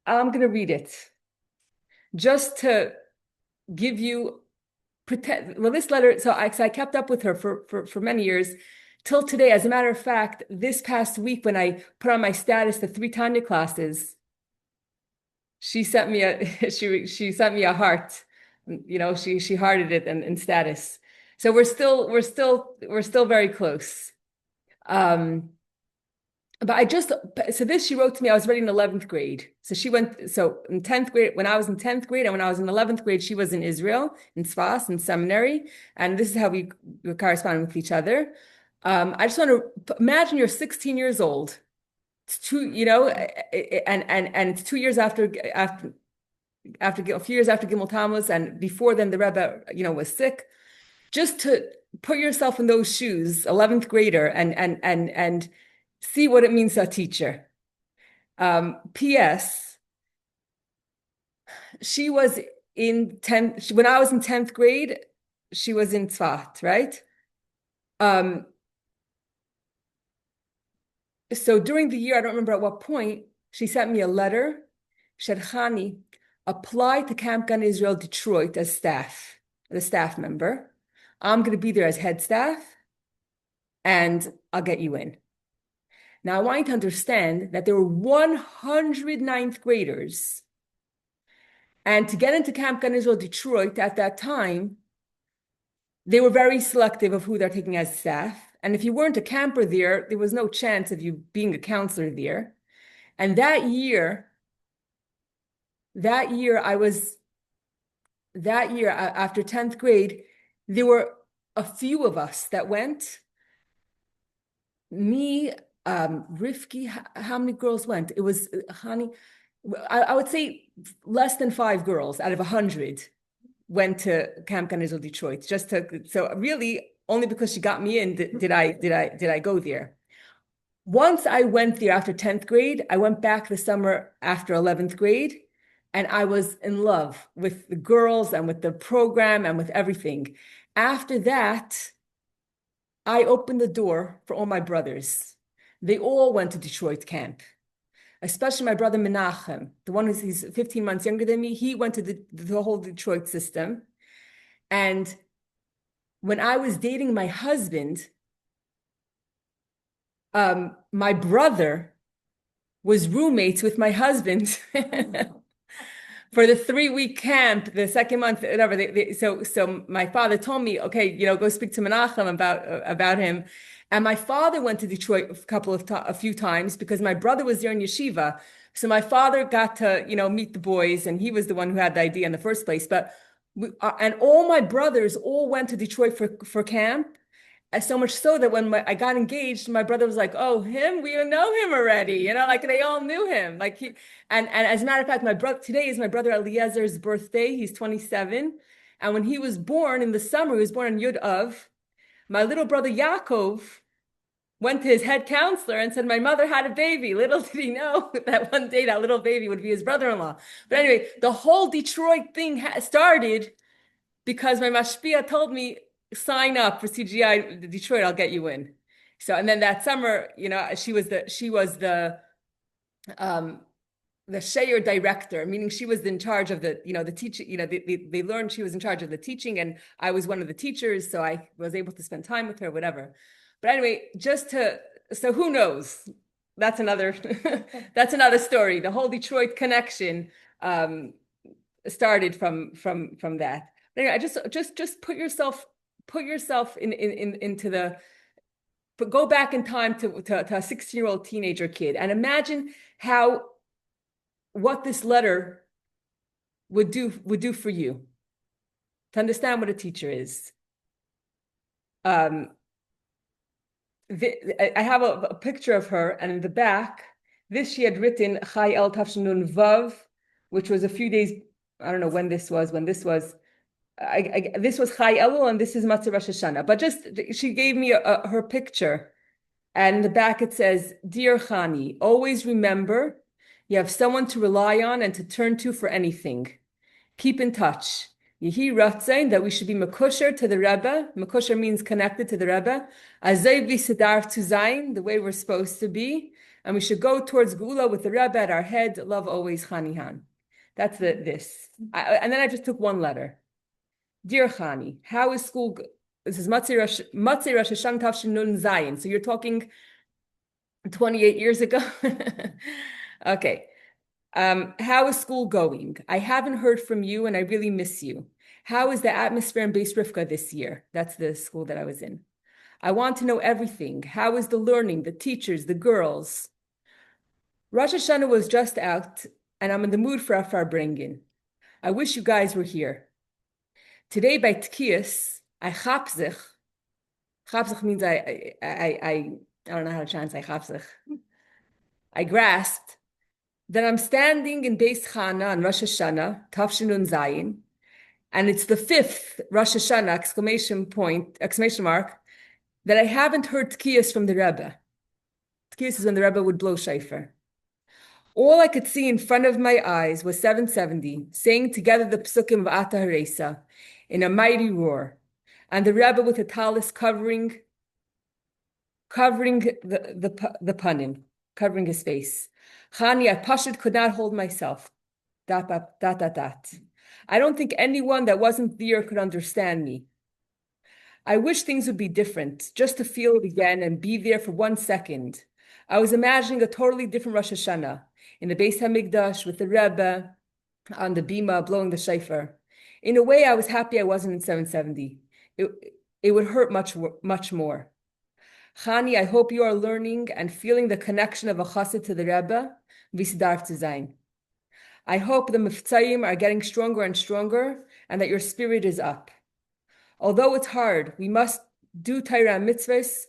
I'm going to read it just to give you this letter. So I kept up with her for many years till today. As a matter of fact, this past week when I put on my status the 3 Tanya classes, she sent me a heart. She hearted it in status. So we're still very close. But she wrote to me, I was already in 11th grade. So in 10th grade, when I was in 10th grade and when I was in 11th grade, she was in Israel, in Tzfas, in seminary. And this is how we were corresponding with each other. I just want to imagine you're 16 years old. It's and it's 2 years after a few years after Gimel Tammuz, and before then the Rebbe, was sick. Just to put yourself in those shoes, 11th grader, and see what it means to a teacher. P.S. She was in 10th, when I was in 10th grade, she was in Tzfat, right? So during the year, I don't remember at what point, She sent me a letter. She said, Chani, apply to Camp Gun Israel Detroit as a staff member. I'm going to be there as head staff, and I'll get you in. Now, I want you to understand that there were 100 ninth graders. And to get into Camp Gun Israel Detroit at that time, they were very selective of who they're taking as staff. And if you weren't a camper there, there was no chance of you being a counselor there. And that year, after 10th grade, there were a few of us that went. Me, Rifki, how many girls went? It was, honey, I would say less than 5 girls out of 100 went to Camp Gun Israel Detroit. So really only because she got me in did I go there. Once I went there after 10th grade, I went back the summer after 11th grade, and I was in love with the girls and with the program and with everything. After that, I opened the door for all my brothers. They all went to Detroit camp, especially my brother Menachem, the one he's 15 months younger than me. He went to the whole Detroit system. And when I was dating my husband, my brother was roommates with my husband for the 3-week camp, the second month, whatever. So my father told me, okay, go speak to Menachem about him. And my father went to Detroit a few times because my brother was there in yeshiva. So my father got to, meet the boys, and he was the one who had the idea in the first place. But and all my brothers all went to Detroit for camp. So much so that when I got engaged, my brother was like, "Oh, him? We know him already." Like they all knew him. And as a matter of fact, today is my brother Eliezer's birthday. He's 27, and when he was born in the summer, he was born on Yud Av. My little brother Yaakov went to his head counselor and said, "My mother had a baby." Little did he know that one day that little baby would be his brother-in-law. But anyway, the whole Detroit thing started because my mashpia told me, sign up for CGI Detroit, I'll get you in. So, and then that summer, she was the Shayer director, meaning she was in charge of the teaching. They learned she was in charge of the teaching, and I was one of the teachers, so I was able to spend time with her, whatever. But anyway, so who knows? That's another that's another story. The whole Detroit connection started from that. But anyway, I just put yourself into but go back in time to a 16-year-old teenager kid and imagine what this letter would do for you, to understand what a teacher is. I have a picture of her, and in the back, she had written Chai El Tafshinun Vav, which was a few days, I don't know when this was. This was Chai Elul, and this is Matzah Rosh Hashanah. But she gave me her picture, and in the back it says, "Dear Chani, always remember you have someone to rely on and to turn to for anything. Keep in touch. Yehi Ratzain, that we should be Mekusher to the Rebbe. Mekusher means connected to the Rebbe. Azay v'Sidar to Zayin, the way we're supposed to be. And we should go towards Gula with the Rebbe at our head. Love always, Chani Han." That's this. And then I just took one letter. Dear Chani, how is school? This is Matzei Rosh Hashanah Tafshin Nun Zayin. So you're talking 28 years ago? Okay. How is school going? I haven't heard from you and I really miss you. How is the atmosphere in Beis Rivka this year? That's the school that I was in. I want to know everything. How is the learning, the teachers, the girls? Rosh Hashanah was just out and I'm in the mood for a farbrengen. I wish you guys were here. Today by Tkiyas, I chapzich. Chapzich means I don't know how to translate chapzich. I grasped that I'm standing in Beis Chana on Rosh Hashanah, Tafshinun Zayin, and it's the 5th Rosh Hashanah, exclamation mark, that I haven't heard Tkiyas from the Rebbe. Tkiyas is when the Rebbe would blow shofar. All I could see in front of my eyes was 770 saying together the psukim of Ata Haresa in a mighty roar, and the Rebbe with a talis covering the panim. covering his face. Chani, I pashut could not hold myself. Dot, dot, dot, dot, dot. I don't think anyone that wasn't there could understand me. I wish things would be different, just to feel it again and be there for 1 second. I was imagining a totally different Rosh Hashanah in the Beis Hamikdash with the Rebbe on the bima blowing the shofar. In a way, I was happy I wasn't in 770. It would hurt much more. Chani, I hope you are learning and feeling the connection of a chassid to the Rebbe, wie sie darf zu sein. I hope the miftzayim are getting stronger and stronger and that your spirit is up. Although it's hard, we must do Torah and mitzvahs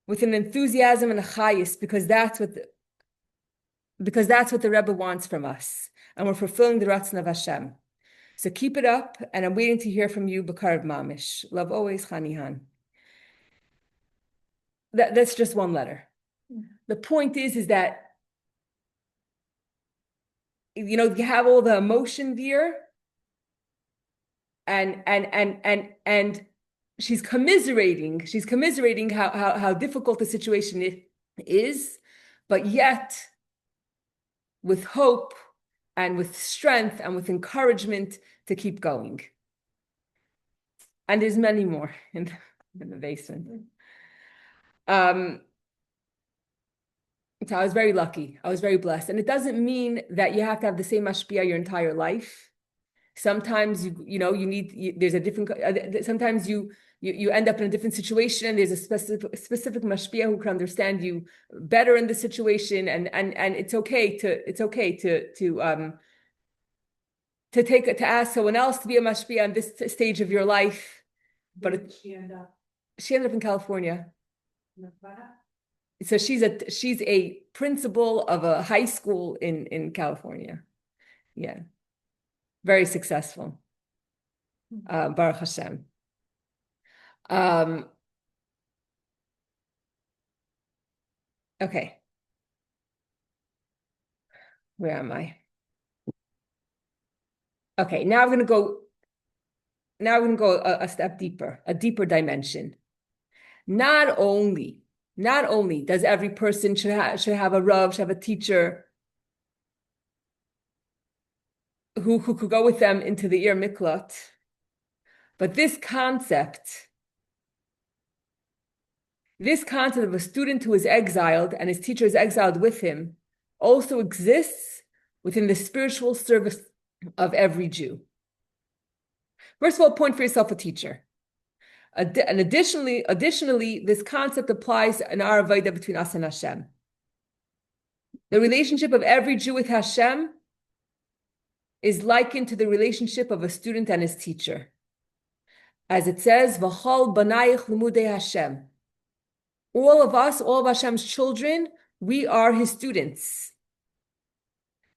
with an enthusiasm and a chayis because that's what the Rebbe wants from us, and we're fulfilling the Ratzon of Hashem. So keep it up, and I'm waiting to hear from you, B'Karv Mamish. Love always, Chani Han. That's just one letter. The point is that you have all the emotion there. And she's commiserating how difficult the situation is, but yet with hope and with strength and with encouragement to keep going. And there's many more in the basement. So I was very lucky. I was very blessed. And it doesn't mean that you have to have the same mashpia your entire life. Sometimes there's a different. Sometimes you end up in a different situation. There's a specific mashpia who can understand you better in the situation, and it's okay to ask someone else to be a mashpia on this stage of your life. But she ended up in California. So she's a principal of a high school in California. Yeah. Very successful. Baruch Hashem. Okay. Where am I? Okay, now I'm going to go a step deeper, a deeper dimension. Not only does every person should have a rav, should have a teacher who could go with them into the Ir Miklat. But this concept of a student who is exiled and his teacher is exiled with him also exists within the spiritual service of every Jew. First of all, appoint for yourself a teacher. And additionally, this concept applies in our avodah between us and Hashem. The relationship of every Jew with Hashem is likened to the relationship of a student and his teacher. As it says, V'chol banayich limudei Hashem. All of us, all of Hashem's children, we are his students.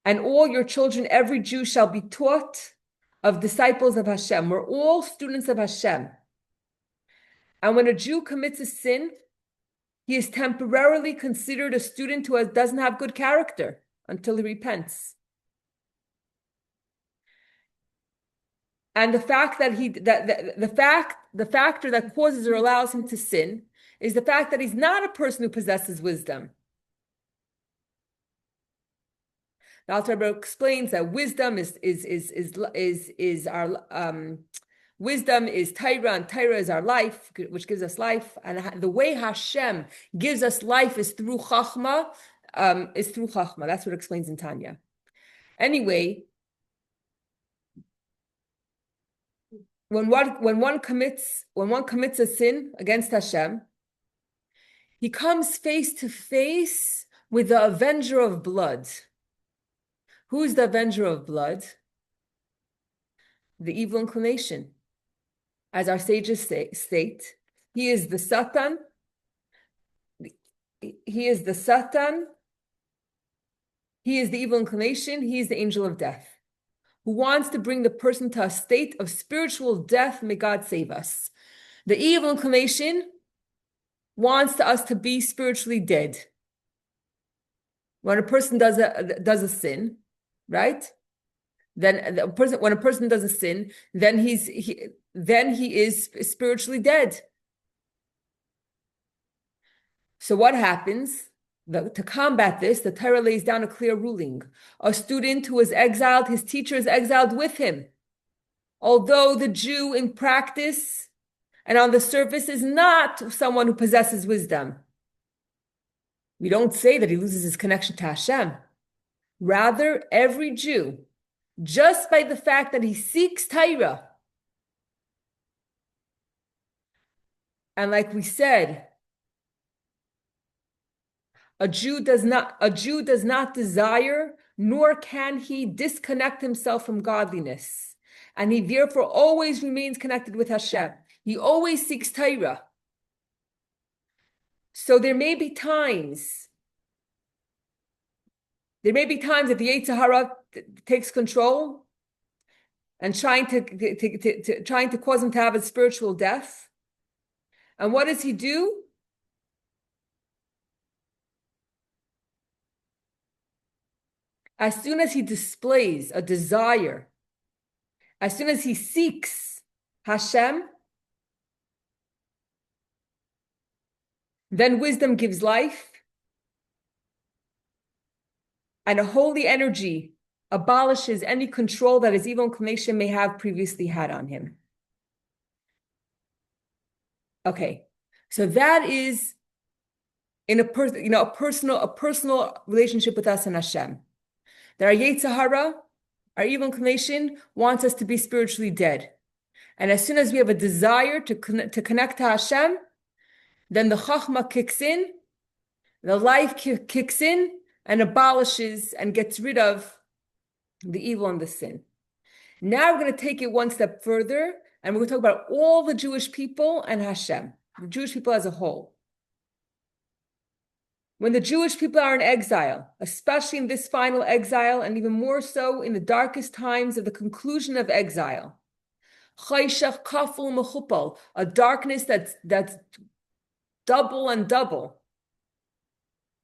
And all your children, every Jew shall be taught of disciples of Hashem. We're all students of Hashem. And when a Jew commits a sin, he is temporarily considered a student who doesn't have good character until he repents. And the fact that the factor that causes or allows him to sin is the fact that he's not a person who possesses wisdom. The Alter Rebbe explains that wisdom is our wisdom is Torah, and Torah is our life, which gives us life. And the way Hashem gives us life is through Chachma. That's what it explains in Tanya. Anyway, when one commits a sin against Hashem, he comes face to face with the avenger of blood. Who is the avenger of blood? The evil inclination. As our sages state, he is the Satan. He is the Satan. He is the evil inclination. He is the angel of death, who wants to bring the person to a state of spiritual death. May God save us. The evil inclination wants us to be spiritually dead. When a person does a sin, right? Then when a person does a sin, then he is spiritually dead. So what happens? To combat this, the Torah lays down a clear ruling. A student who is exiled, his teacher is exiled with him. Although the Jew in practice and on the surface is not someone who possesses wisdom. We don't say that he loses his connection to Hashem. Rather, every Jew, just by the fact that he seeks Torah, and like we said, a Jew does not desire, nor can he disconnect himself from godliness. And he therefore always remains connected with Hashem. He always seeks Torah. So there may be times that the Yetzer Hara takes control and trying to cause him to have a spiritual death. And what does he do? As soon as he displays a desire, as soon as he seeks Hashem, then wisdom gives life, and a holy energy abolishes any control that his evil inclination may have previously had on him. Okay, so that is in a personal relationship with us and Hashem. That our Yetzer Hara, our evil inclination, wants us to be spiritually dead. And as soon as we have a desire to connect to Hashem, then the Chachma kicks in, the life kicks in, and abolishes and gets rid of the evil and the sin. Now we're going to take it one step further, and we're going to talk about all the Jewish people and Hashem, the Jewish people as a whole. When the Jewish people are in exile, especially in this final exile, and even more so in the darkest times of the conclusion of exile, Chayshach kaful mechupal, a darkness that's double and double.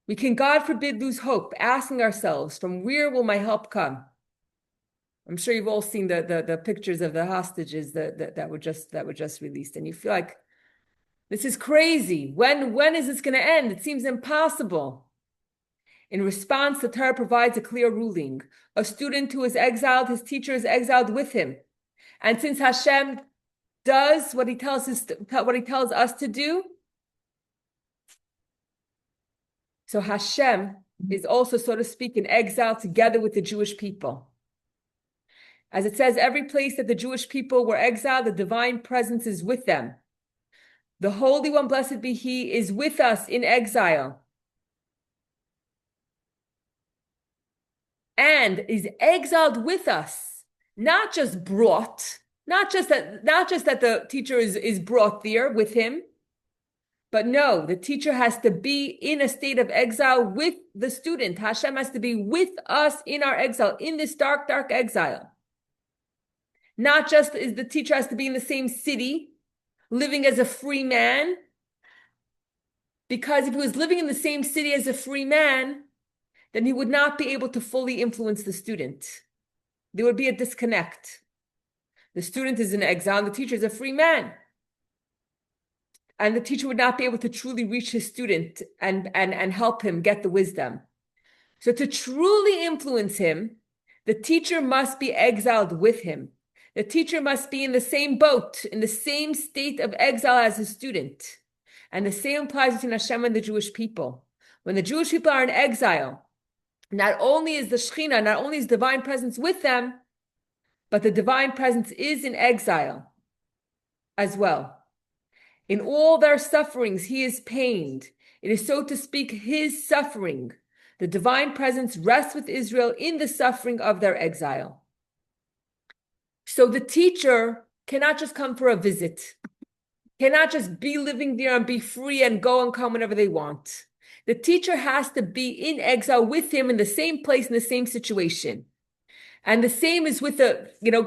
We can, God forbid, lose hope, asking ourselves, from where will my help come? I'm sure you've all seen the pictures of the hostages that were just released, and you feel like, this is crazy. When is this going to end? It seems impossible. In response, the Torah provides a clear ruling. A student who is exiled, his teacher is exiled with him. And since Hashem does what he tells us to do, so Hashem is also, so to speak, in exile together with the Jewish people. As it says, every place that the Jewish people were exiled, the divine presence is with them. The Holy One, blessed be He, is with us in exile. And is exiled with us, not just brought, not just that the teacher is brought there with him, but no, the teacher has to be in a state of exile with the student. Hashem has to be with us in our exile, in this dark, dark exile. Not just the teacher has to be in the same city, living as a free man, because if he was living in the same city as a free man, then he would not be able to fully influence the student. There would be a disconnect. The student is in exile and the teacher is a free man. And the teacher would not be able to truly reach his student and help him get the wisdom. So to truly influence him, the teacher must be exiled with him. The teacher must be in the same boat, in the same state of exile as his student. And the same applies between Hashem and the Jewish people. When the Jewish people are in exile, not only is the Shekhinah, not only is divine presence with them, but the divine presence is in exile as well. In all their sufferings, he is pained. It is, so to speak, his suffering. The divine presence rests with Israel in the suffering of their exile. So the teacher cannot just come for a visit, cannot just be living there and be free and go and come whenever they want. The teacher has to be in exile with him in the same place, in the same situation. And the same is with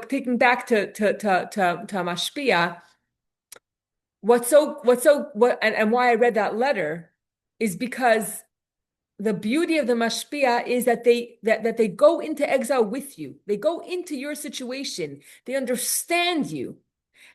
taking back to Mashpia. And why I read that letter is because the beauty of the Mashpia is that they go into exile with you. They go into your situation. They understand you.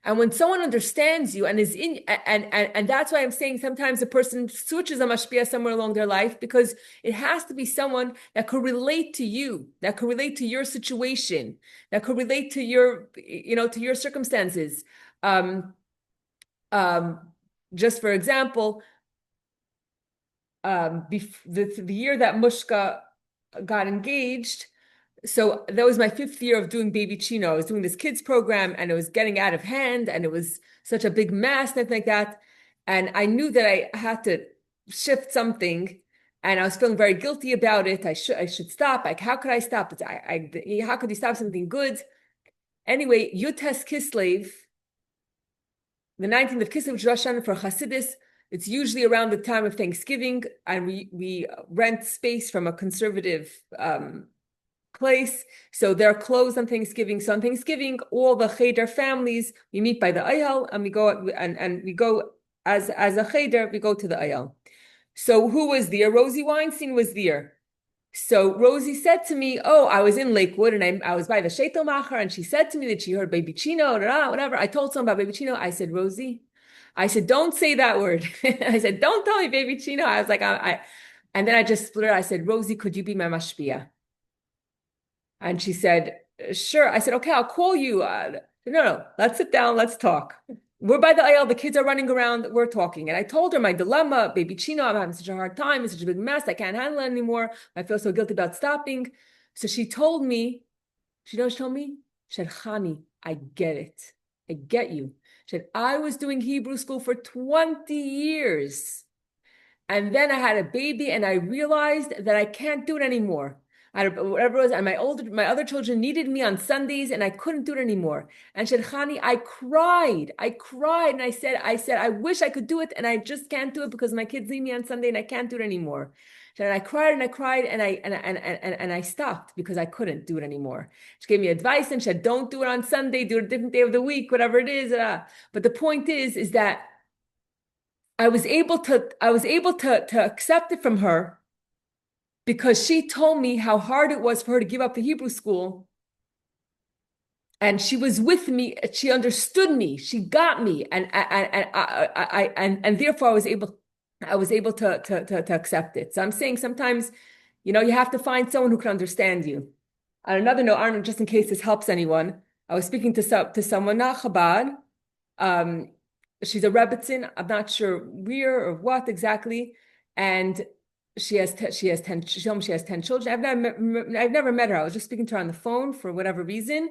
And when someone understands you and is in, and that's why I'm saying sometimes a person switches a mashpia somewhere along their life, because it has to be someone that could relate to you, that could relate to your situation, that could relate to your, to your circumstances. Um, just for example, the year that Mushka got engaged, so that was my 5th year of doing Baby Chino. I was doing this kids program and it was getting out of hand and it was such a big mess and everything like that. And I knew that I had to shift something and I was feeling very guilty about it. I should stop. Like, how could I stop? How could you stop something good? Anyway, Yutes Kislev, the 19th of Kislev, which is Rosh Hashanah for Hasidus, it's usually around the time of Thanksgiving, and we rent space from a conservative place. So they're closed on Thanksgiving. So on Thanksgiving, all the Cheder families, we meet by the Ayal and we go we go as a Cheder, we go to the Ayal. So who was there? Rosie Weinstein was there. So Rosie said to me, oh, I was in Lakewood and I was by the Shetelmacher, and she said to me that she heard Baby Chino, whatever. I told someone about Baby Chino. I said, Rosie, I said, don't say that word. I said, don't tell me Baby Chino. I was like, and then I just split her. I said, Rosie, could you be my mashpia? And she said, sure. I said, okay, I'll call you. No, let's sit down. Let's talk. We're by the aisle. The kids are running around. We're talking. And I told her my dilemma, Baby Chino, I'm having such a hard time. It's such a big mess. I can't handle it anymore. I feel so guilty about stopping. So she told me, she told me? She said, Hani, I get it. I get you. She said, I was doing Hebrew school for 20 years. And then I had a baby and I realized that I can't do it anymore. Whatever it was, and my other children needed me on Sundays, and I couldn't do it anymore. And Shadchani, I cried, and I said, I wish I could do it, and I just can't do it because my kids need me on Sunday, and I can't do it anymore. And I cried, and I stopped because I couldn't do it anymore. She gave me advice and she said, don't do it on Sunday, do it a different day of the week, whatever it is. But the point is that I was able to accept it from her, because she told me how hard it was for her to give up the Hebrew school. And she was with me. She understood me. She got me. And therefore I was able to accept it. So I'm saying sometimes, you have to find someone who can understand you. On another note, Arnold, just in case this helps anyone, I was speaking to someone, not Chabad. She's a Rebbetzin. I'm not sure where or what exactly. And she told me she has 10 children. I've never met her. I was just speaking to her on the phone for whatever reason.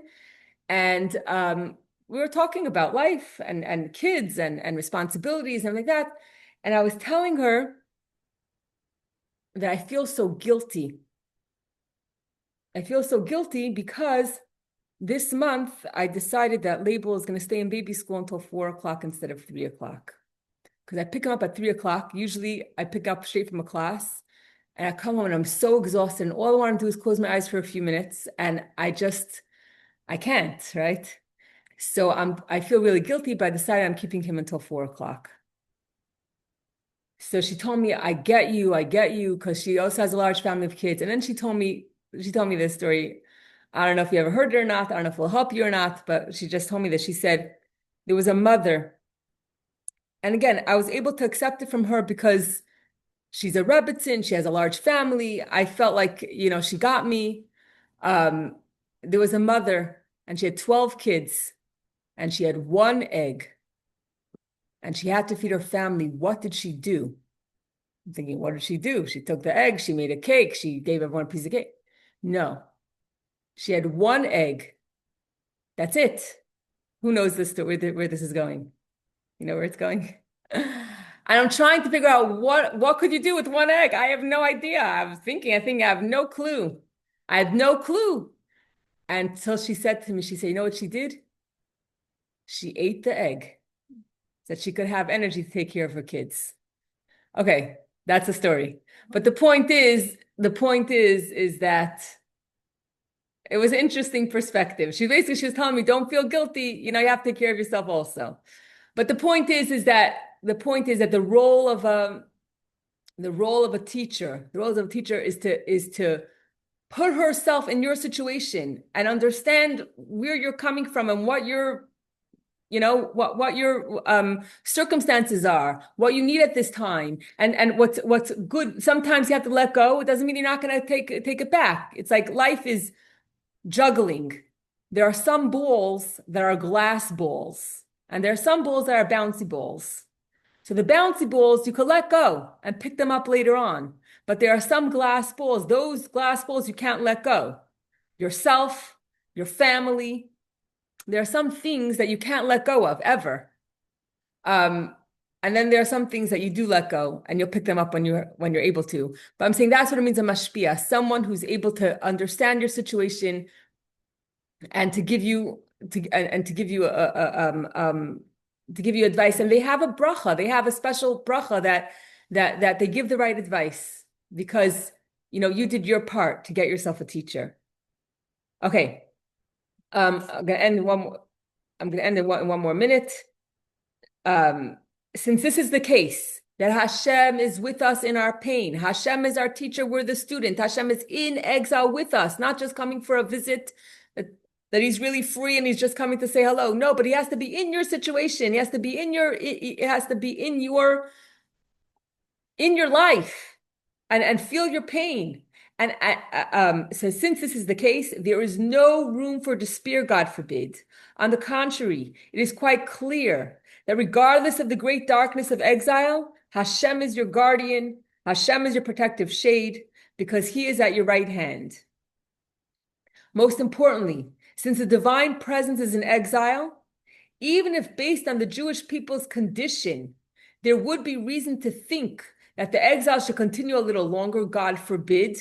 And we were talking about life and kids and responsibilities and like that. And I was telling her that I feel so guilty. I feel so guilty because this month I decided that Label is going to stay in baby school until 4 o'clock instead of 3 o'clock. Because I pick him up at 3 o'clock. Usually I pick up straight from a class and I come home and I'm so exhausted. And all I want to do is close my eyes for a few minutes. And I can't, right? So I feel really guilty, but I decided I'm keeping him until 4 o'clock. So she told me, I get you, because she also has a large family of kids. And then she told me this story. I don't know if you ever heard it or not. I don't know if it'll help you or not, but she just told me that she said there was a mother. And again, I was able to accept it from her because she's a Rebbetzin, she has a large family. I felt like, she got me. There was a mother and she had 12 kids and she had 1 egg and she had to feed her family. What did she do? I'm thinking, what did she do? She took the egg, she made a cake, she gave everyone a piece of cake. No, she had 1 egg. That's it. Who knows where this is going? You know where it's going? And I'm trying to figure out what could you do with 1 egg? I have no idea. I think I have no clue. I have no clue. Until she said to me, she said, you know what she did? She ate the egg so that she could have energy to take care of her kids. Okay, that's the story. But the point is that it was an interesting perspective. She was telling me, don't feel guilty. You have to take care of yourself also. But the point is that the role of a teacher is to put herself in your situation and understand where you're coming from and what you're what your circumstances are, what you need at this time, and what's good. Sometimes you have to let go. It doesn't mean you're not going to take it back. It's like life is juggling. There are some balls that are glass balls, and there are some balls that are bouncy balls. So the bouncy balls you could let go and pick them up later on. But there are some glass balls. Those glass balls you can't let go. Yourself, your family. There are some things that you can't let go of ever. And then there are some things that you do let go, and you'll pick them up when you're able to. But I'm saying that's what it means a mashpia, someone who's able to understand your situation and to give you to give you advice. And they have a bracha. They have a special bracha that they give the right advice because you did your part to get yourself a teacher. Okay. I'm gonna end in one more minute. Since this is the case, that Hashem is with us in our pain. Hashem is our teacher, we're the student. Hashem is in exile with us, not just coming for a visit, that he's really free and he's just coming to say hello. No, but he has to be in your situation. He has to be it has to be in your life and feel your pain. And so since this is the case, there is no room for despair, God forbid. On the contrary, it is quite clear that regardless of the great darkness of exile, Hashem is your guardian, Hashem is your protective shade, because he is at your right hand. Most importantly, since the divine presence is in exile, even if based on the Jewish people's condition, there would be reason to think that the exile should continue a little longer, God forbid.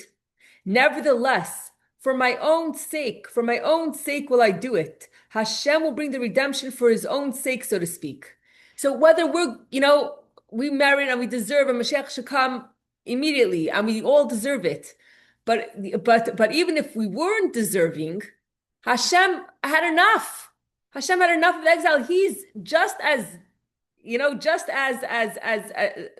Nevertheless, for my own sake will I do it. Hashem will bring the redemption for his own sake, so to speak. So whether we merit and we deserve, and Mashiach should come immediately, and we all deserve it. But even if we weren't deserving, Hashem had enough. Hashem had enough of exile. He's just as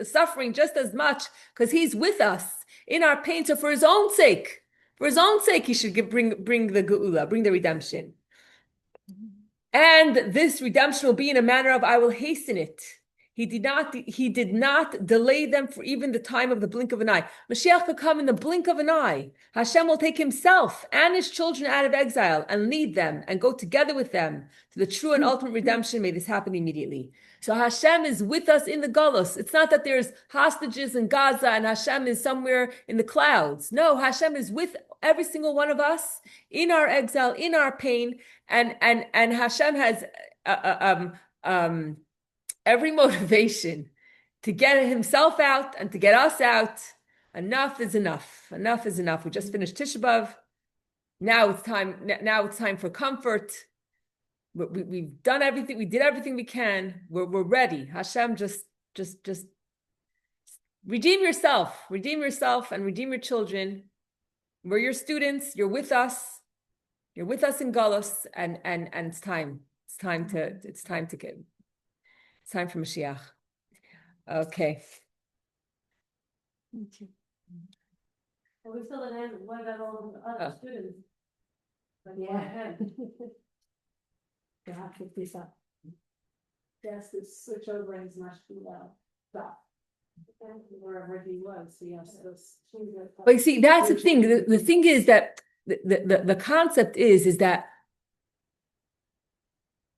suffering just as much because he's with us in our pain. So for his own sake, he should bring the geula, bring the redemption. And this redemption will be in a manner of, I will hasten it. He did not delay them for even the time of the blink of an eye. Mashiach could come in the blink of an eye. Hashem will take himself and his children out of exile and lead them and go together with them to the true and ultimate redemption. May this happen immediately. So Hashem is with us in the Galus. It's not that there's hostages in Gaza and Hashem is somewhere in the clouds. No, Hashem is with every single one of us in our exile, in our pain, and Hashem has every motivation to get himself out and to get us out. Enough is enough. Enough is enough. We just finished Tisha B'Av. Now it's time for comfort. We've done everything. We did everything we can. We're ready. Hashem, just redeem yourself, and redeem your children. We're your students. You're with us. You're with us in Galus, and it's time. It's time for Mashiach. Okay. Thank you. Well, we still didn't answer, what about all the other students? But yeah. You have to pick this up. Yes, this switch over is not stop. Wherever he was, he has those. But you see, that's the thing. The thing is that the concept is that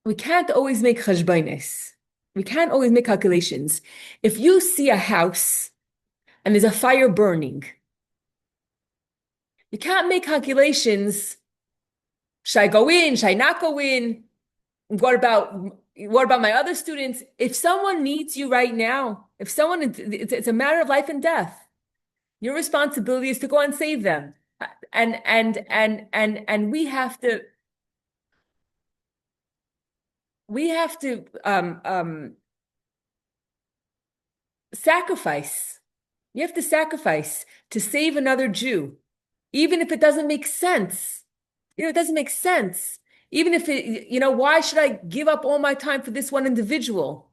we can't always make cheshbonos. We can't always make calculations. If you see a house and there's a fire burning, you can't make calculations. Should I go in? Should I not go in? What about my other students? If someone needs you right now, it's a matter of life and death. Your responsibility is to go and save them. And we have to sacrifice. You have to sacrifice to save another Jew, even if it doesn't make sense. It doesn't make sense. Even if why should I give up all my time for this one individual?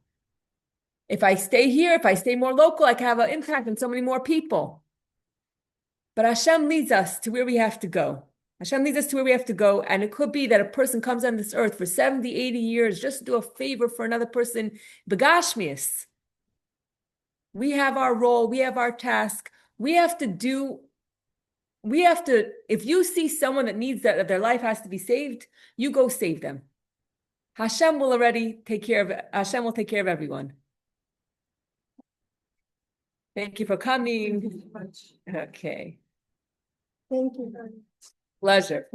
If I stay here, if I stay more local, I can have an impact on so many more people. But Hashem leads us to where we have to go. Hashem leads us to where we have to go. And it could be that a person comes on this earth for 70, 80 years just to do a favor for another person. Begashmias. We have our role. We have our task. If you see someone that needs that their life has to be saved, you go save them. Hashem will take care of everyone. Thank you for coming. Okay. Thank you. Pleasure.